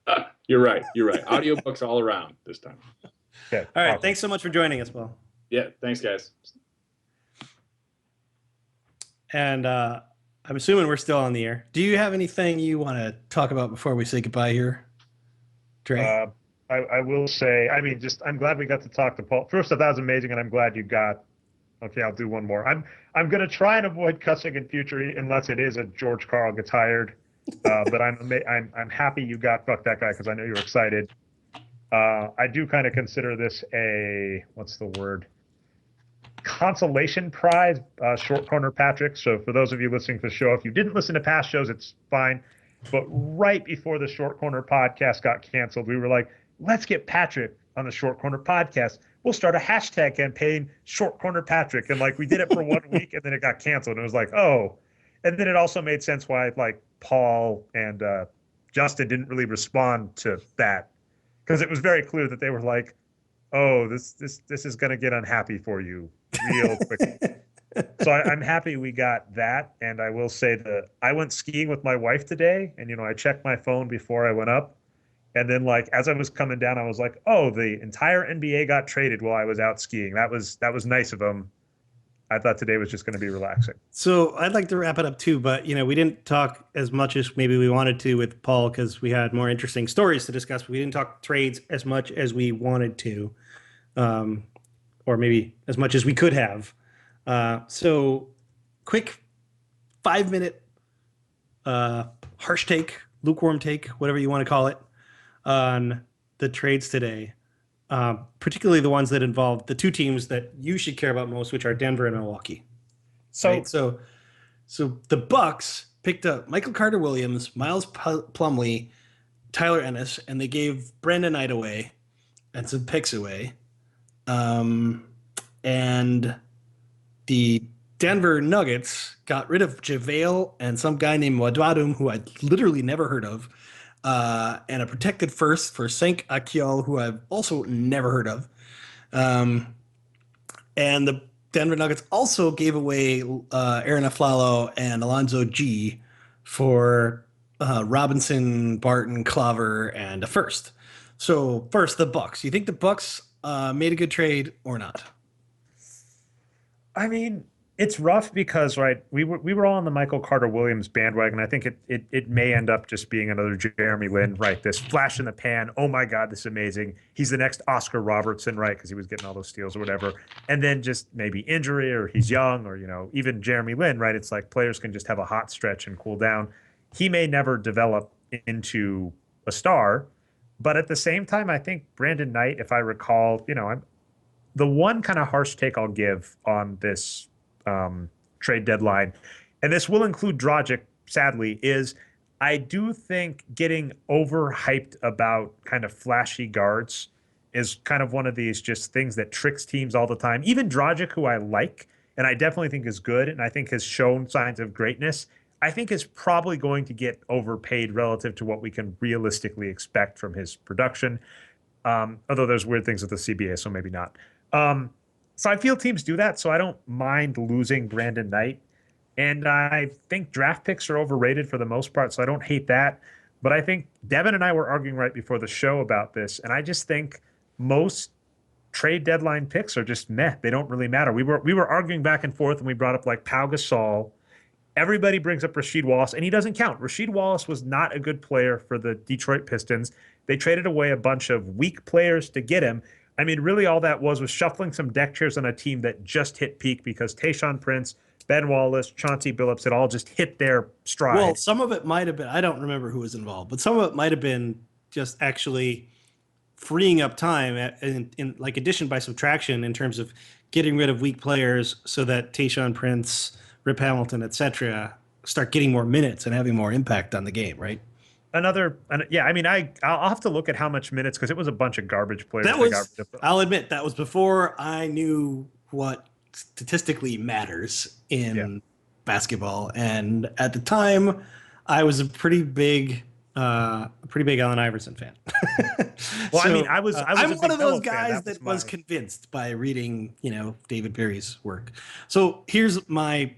You're right. Audiobooks all around this time. Okay. All right. Awesome. Thanks so much for joining us, Paul. Yeah. Thanks, guys. And I'm assuming we're still on the air. Do you have anything you want to talk about before we say goodbye here, Trey? I will say, I'm glad we got to talk to Paul. First off, that was amazing, and I'm glad you got. Okay, I'll do one more. I'm going to try and avoid cussing in future unless it is a George Karl gets hired. But I'm happy you got fuck that guy because I know you're excited. I do kind of consider this a consolation prize, short corner Patrick. So for those of you listening to the show, if you didn't listen to past shows, it's fine. But right before the Short Corner podcast got canceled, we were like, let's get Patrick on the Short Corner podcast. We'll start a hashtag campaign, Short Corner Patrick. And like we did it for 1 week and then it got canceled. And it was like, oh. And then it also made sense why like Paul and Justin didn't really respond to that. Because it was very clear that they were like, oh, this is going to get unhappy for you real quickly. So I'm happy we got that. And I will say that I went skiing with my wife today. And, I checked my phone before I went up. And then, like, as I was coming down, I was like, oh, the entire NBA got traded while I was out skiing. That was nice of them. I thought today was just going to be relaxing. So I'd like to wrap it up, too. But, we didn't talk as much as maybe we wanted to with Paul because we had more interesting stories to discuss. But we didn't talk trades as much as we wanted to, or maybe as much as we could have. So quick 5-minute harsh take, lukewarm take, whatever you want to call it, on the trades today, particularly the ones that involve the two teams that you should care about most, which are Denver and Milwaukee. So the Bucks picked up Michael Carter-Williams, Miles Plumlee, Tyler Ennis, and they gave Brandon Knight away and some picks away. And the Denver Nuggets got rid of JaVale and some guy named Wadwadum, who I literally never heard of, and a protected first for Sank Akyol, who I've also never heard of. Um, and the Denver Nuggets also gave away Aaron Aflalo and Alonzo G for Robinson, Barton, Clover, and a first. So first, the Bucks. You think the Bucks made a good trade or not? I mean, it's rough because we were all on the Michael Carter Williams bandwagon. I think it may end up just being another Jeremy Lin, right? This flash in the pan. Oh my God, this is amazing. He's the next Oscar Robertson, right? Because he was getting all those steals or whatever. And then just maybe injury or he's young or even Jeremy Lin, right? It's like players can just have a hot stretch and cool down. He may never develop into a star, but at the same time, I think Brandon Knight, if I recall, the one kind of harsh take I'll give on this trade deadline, and this will include Dragic, sadly, is I do think getting overhyped about kind of flashy guards is kind of one of these just things that tricks teams all the time. Even Dragic, who I like, and I definitely think is good, and I think has shown signs of greatness, I think is probably going to get overpaid relative to what we can realistically expect from his production. Although there's weird things with the CBA, so maybe not. So I feel teams do that, so I don't mind losing Brandon Knight. And I think draft picks are overrated for the most part, so I don't hate that. But I think Devin and I were arguing right before the show about this, and I just think most trade deadline picks are just meh. They don't really matter. We were arguing back and forth, and we brought up like Pau Gasol. Everybody brings up Rasheed Wallace, and he doesn't count. Rasheed Wallace was not a good player for the Detroit Pistons. They traded away a bunch of weak players to get him. I mean, really all that was shuffling some deck chairs on a team that just hit peak because Tayshaun Prince, Ben Wallace, Chauncey Billups had all just hit their stride. Well, some of it might have been, I don't remember who was involved, but some of it might have been just actually freeing up time in like addition by subtraction in terms of getting rid of weak players so that Tayshaun Prince, Rip Hamilton, etc., start getting more minutes and having more impact on the game, right? Yeah, I mean, I'll have to look at how much minutes because it was a bunch of garbage players. I'll admit, that was before I knew what statistically matters in basketball, and at the time, I was a pretty big Allen Iverson fan. Well, so, I mean, I'm one of those guys that was convinced by reading, David Perry's work. So here's my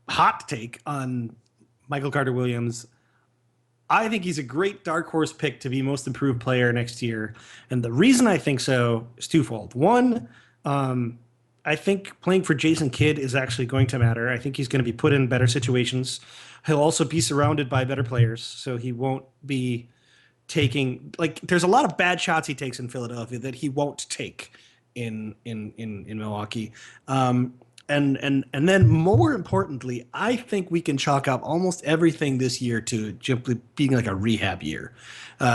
hot take on Michael Carter Williams. I think he's a great dark horse pick to be most improved player next year. And the reason I think so is twofold. One, I think playing for Jason Kidd is actually going to matter. I think he's going to be put in better situations. He'll also be surrounded by better players, so he won't be taking there's a lot of bad shots he takes in Philadelphia that he won't take in Milwaukee. And then more importantly, I think we can chalk up almost everything this year to simply being like a rehab year.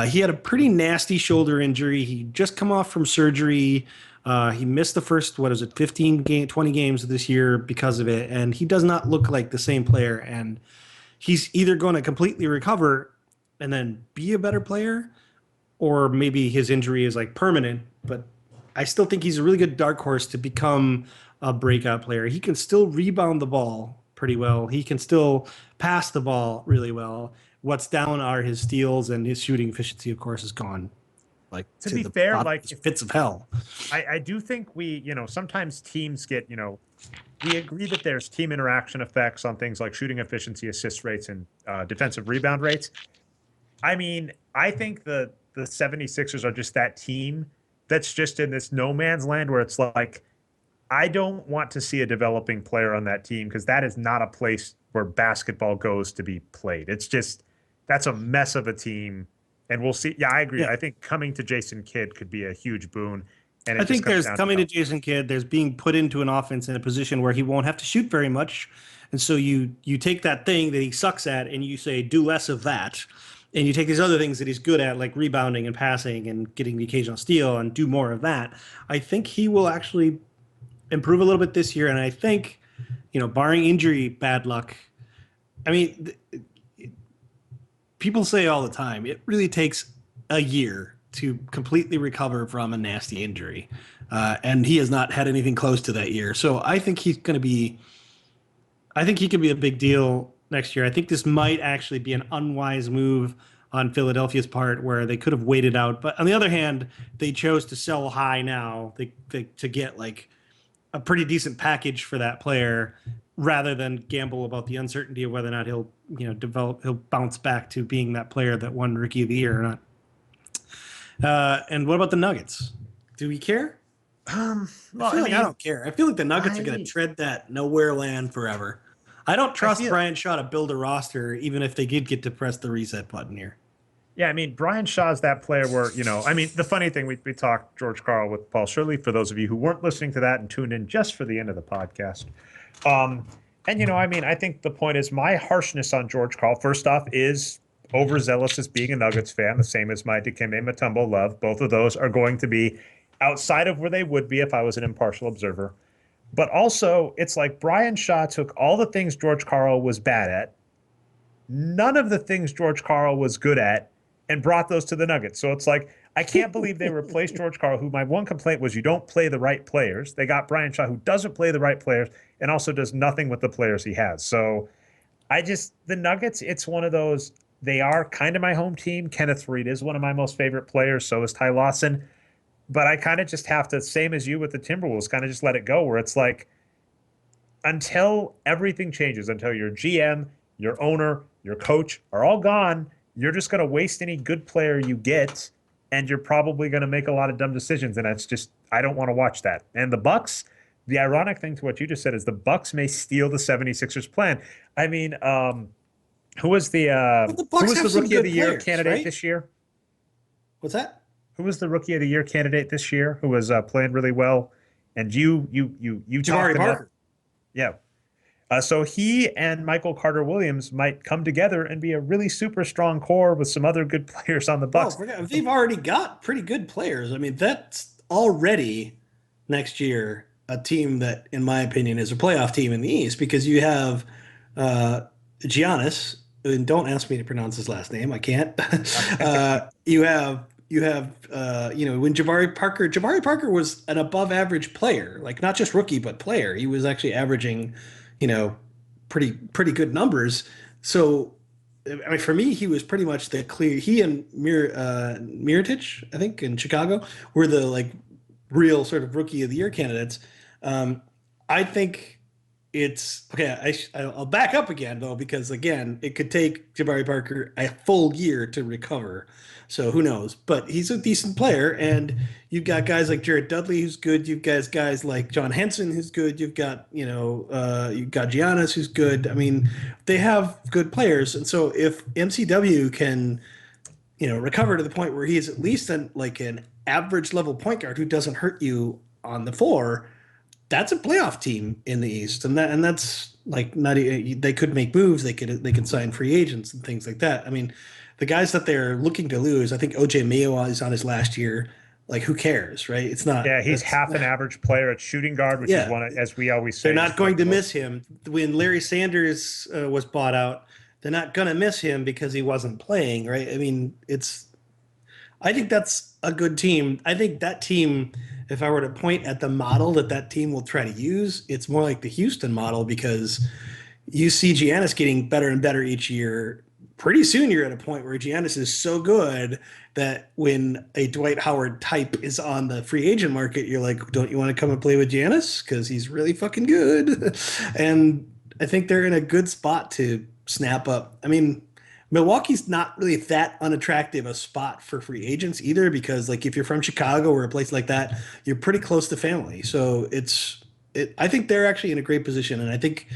He had a pretty nasty shoulder injury. He just come off from surgery. He missed the first, 20 games this year because of it. And he does not look like the same player. And he's either going to completely recover and then be a better player, or maybe his injury is like permanent. But I still think he's a really good dark horse to become a breakout player. He can still rebound the ball pretty well. He can still pass the ball really well. What's down are his steals, and his shooting efficiency, of course, is gone. To be fair, fits of hell. I do think sometimes teams get, we agree that there's team interaction effects on things like shooting efficiency, assist rates, and defensive rebound rates. I mean, I think the 76ers are just that team that's just in this no man's land where it's like, I don't want to see a developing player on that team because that is not a place where basketball goes to be played. It's just, that's a mess of a team. And we'll see. Yeah, I agree. Yeah. I think coming to Jason Kidd could be a huge boon. And I think there's coming to Jason Kidd, there's being put into an offense in a position where he won't have to shoot very much. And so you take that thing that he sucks at and you say, do less of that. And you take these other things that he's good at, like rebounding and passing and getting the occasional steal, and do more of that. I think he will actually improve a little bit this year. And I think, barring injury, bad luck. I mean, people say all the time, it really takes a year to completely recover from a nasty injury. And he has not had anything close to that year. So I think he's going to be I think he could be a big deal next year. I think this might actually be an unwise move on Philadelphia's part where they could have waited out. But on the other hand, they chose to sell high now to get like a pretty decent package for that player rather than gamble about the uncertainty of whether or not he'll bounce back to being that player that won Rookie of the Year or not. And what about the Nuggets? Do we care? Well, I don't care. I feel like the Nuggets are going to tread that nowhere land forever. I don't trust Brian Shaw to build a roster, even if they did get to press the reset button here. Yeah, I mean, Brian Shaw's that player where, I mean, the funny thing, we talked George Karl with Paul Shirley, for those of you who weren't listening to that and tuned in just for the end of the podcast. And, I mean, I think the point is my harshness on George Karl, first off, is overzealous as being a Nuggets fan, the same as my Dikembe Mutombo love. Both of those are going to be outside of where they would be if I was an impartial observer. But also, it's like Brian Shaw took all the things George Karl was bad at, none of the things George Karl was good at, and brought those to the Nuggets. So it's like, I can't believe they replaced George Karl, who my one complaint was you don't play the right players. They got Brian Shaw, who doesn't play the right players and also does nothing with the players he has. So the Nuggets, it's one of those, they are kind of my home team. Kenneth Faried is one of my most favorite players. So is Ty Lawson. But I kind of just have to, same as you with the Timberwolves, kind of just let it go, where it's like, until everything changes, until your GM, your owner, your coach are all gone, you're just going to waste any good player you get, and you're probably going to make a lot of dumb decisions. And that's just, I don't want to watch that. And the Bucks, the ironic thing to what you just said is the Bucks may steal the 76ers plan. I mean, who was the Rookie of the Year candidate this year? What's that? Who was the Rookie of the Year candidate this year? Who was playing really well? And you Jabari Parker. Yeah. So he and Michael Carter-Williams might come together and be a really super strong core with some other good players on the Bucks. They've already got pretty good players. I mean, that's already next year a team that, in my opinion, is a playoff team in the East because you have Giannis. And don't ask me to pronounce his last name. I can't. You have when Jabari Parker was an above average player, like not just rookie, but player. He was actually averaging, pretty good numbers. So, I mean, for me, he was pretty much the clear, he and Mirotic, I think in Chicago were the like real sort of Rookie of the Year candidates. I think it's okay. I'll back up again though, because again, it could take Jabari Parker a full year to recover. So who knows? But he's a decent player, and you've got guys like Jared Dudley who's good. You've got guys like John Henson who's good. You've got you've got Giannis who's good. I mean, they have good players, and so if MCW can recover to the point where he's at least an average level point guard who doesn't hurt you on the floor, that's a playoff team in the East, and that's like not. They could make moves. They can sign free agents and things like that. I mean, the guys that they're looking to lose, I think OJ Mayo is on his last year. Like, who cares, right? It's not. Yeah, he's half an average player at shooting guard, which is one, as we always say. They're not going to miss him. When Larry Sanders was bought out, they're not going to miss him because he wasn't playing, right? I mean, I think that's a good team. I think that team, if I were to point at the model that team will try to use, it's more like the Houston model, because you see Giannis getting better and better each year. Pretty soon you're at a point where Giannis is so good that when a Dwight Howard type is on the free agent market, you're like, don't you want to come and play with Giannis? Because he's really fucking good. And I think they're in a good spot to snap up. I mean, Milwaukee's not really that unattractive a spot for free agents either, because like if you're from Chicago or a place like that, you're pretty close to family. So I think they're actually in a great position, and I think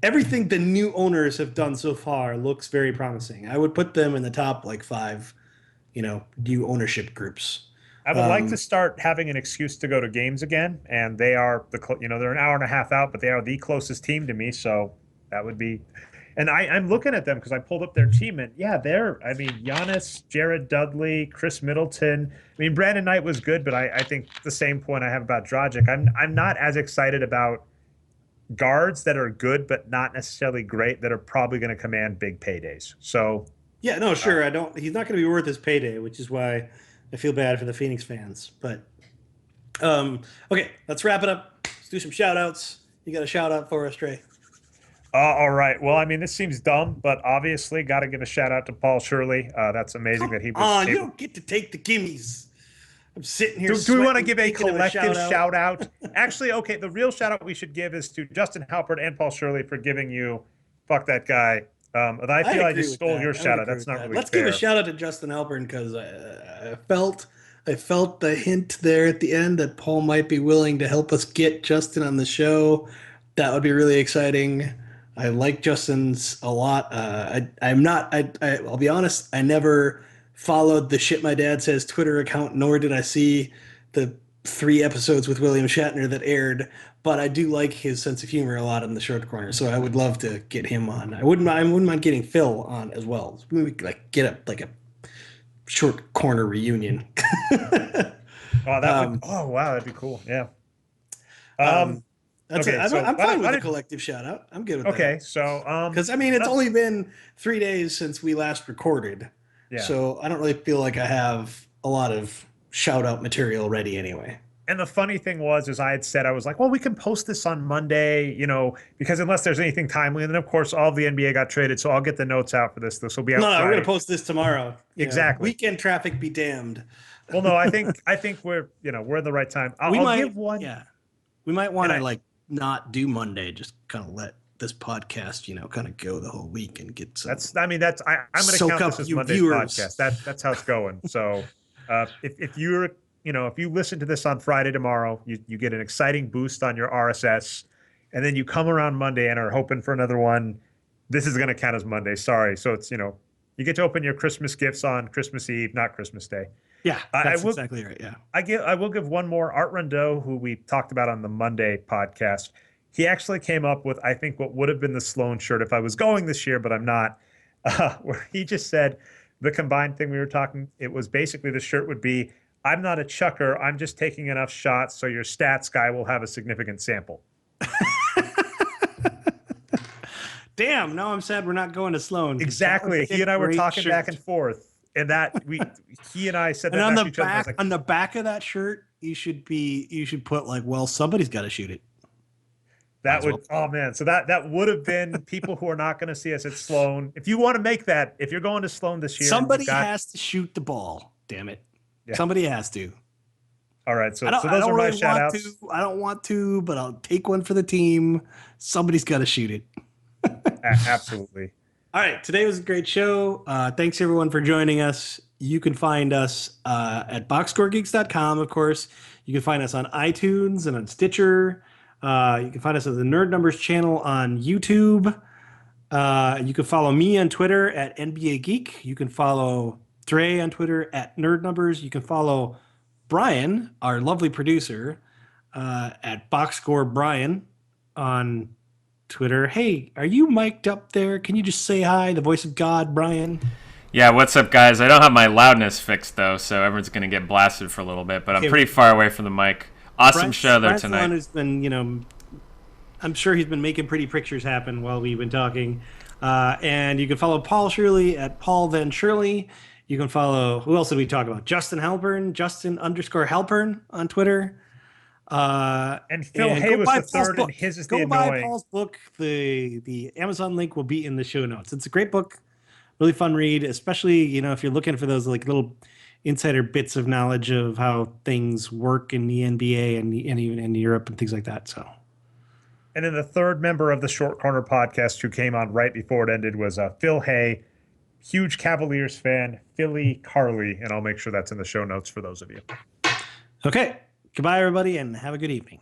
everything the new owners have done so far looks very promising. I would put them in the top 5, new ownership groups. I would like to start having an excuse to go to games again, and they are they're an hour and a half out, but they are the closest team to me, so that would be. And I'm looking at them because I pulled up their team, and yeah, Giannis, Jared Dudley, Chris Middleton. I mean, Brandon Knight was good, but I think the same point I have about Dragic. I'm not as excited about guards that are good but not necessarily great that are probably going to command big paydays. So yeah, no, sure. He's not going to be worth his payday, which is why I feel bad for the Phoenix fans. But okay, let's wrap it up. Let's do some shout outs. You got a shout out for us, Trey? All right. Well, I mean, this seems dumb, but obviously, got to give a shout out to Paul Shirley. That's amazing that he was you able. don't get to take the gimmies. I'm sitting here. Do we want to sweating, give a thinking of collective shout out? Actually, okay. The real shout out we should give is to Justin Halpert and Paul Shirley for giving you "fuck that guy." I feel I just stole your shout out. That's not really Let's fair. give a shout out to Justin Halpern because I felt the hint there at the end that Paul might be willing to help us get Justin on the show. That would be really exciting. I like Justin's a lot. I'll be honest. I never followed the Shit My Dad Says Twitter account, nor did I see the 3 episodes with William Shatner that aired. But I do like his sense of humor a lot in the short corner, so I would love to get him on. I wouldn't mind getting Phil on as well. Maybe get a short corner reunion. Oh, oh wow, that'd be cool. Yeah. That's okay, I'm fine with the collective shout out. I'm good with that. Okay, so because I mean it's only been 3 days since we last recorded, so I don't really feel like I have a lot of shout out material ready anyway. And the funny thing was I had said, I was like, well, we can post this on Monday, because unless there's anything timely, and then of course all of the NBA got traded, so I'll get the notes out for this. This will be out. No, we're gonna post this tomorrow. Exactly. Weekend traffic be damned. Well, no, I think we're we're in the right time. I'll give one. Yeah, we might want to not do Monday, just kind of let this podcast, kind of go the whole week and get some. I'm going to count this as Monday's podcast. That's how it's going. So if you're, if you listen to this on Friday tomorrow, you get an exciting boost on your RSS, and then you come around Monday and are hoping for another one. This is going to count as Monday. Sorry. So it's, you get to open your Christmas gifts on Christmas Eve, not Christmas Day. Yeah, that's exactly right. Yeah, I will give one more. Art Rondeau, who we talked about on the Monday podcast, he actually came up with, I think, what would have been the Sloan shirt if I was going this year, but I'm not. Where he just said the combined thing we were talking. It was basically the shirt would be, "I'm not a chucker. I'm just taking enough shots so your stats guy will have a significant sample." Damn! Now I'm sad we're not going to Sloan. Exactly. He and I were talking back and forth. And that he and I said that on the back on the back of that shirt, you should put well, somebody's got to shoot it. That would oh man, so that would have been people who are not going to see us at Sloan. If you want to make that, if you're going to Sloan this year, somebody has to shoot the ball. Damn it, somebody has to. All right, so those are my shout outs. I don't want to, but I'll take one for the team. Somebody's got to shoot it. Absolutely. All right, today was a great show. Thanks everyone for joining us. You can find us at boxscoregeeks.com, of course. You can find us on iTunes and on Stitcher. You can find us at the Nerd Numbers channel on YouTube. You can follow me on Twitter at NBA Geek. You can follow Dre on Twitter at Nerd Numbers. You can follow Brian, our lovely producer, at Boxscore Brian on Twitter. Hey, are you mic'd up there? Can you just say hi, the voice of God, Brian? Yeah, what's up, guys? I don't have my loudness fixed, though, so everyone's going to get blasted for a little bit, but I'm pretty far away from the mic. Awesome show, though, tonight. Brian has been, I'm sure he's been making pretty pictures happen while we've been talking. And you can follow Paul Shirley at Paul Van Shirley. You can follow, who else did we talk about? Justin Halpern, Justin_Halpern on Twitter. And Phil Hay was the third, and his is the annoying. Go buy Paul's book. The Amazon link will be in the show notes. It's a great book, really fun read, especially if you're looking for those little insider bits of knowledge of how things work in the NBA and even in Europe and things like that. So, and then the third member of the Short Corner podcast who came on right before it ended was Phil Hay, huge Cavaliers fan, Philly Carly, and I'll make sure that's in the show notes for those of you. Okay. Goodbye, everybody, and have a good evening.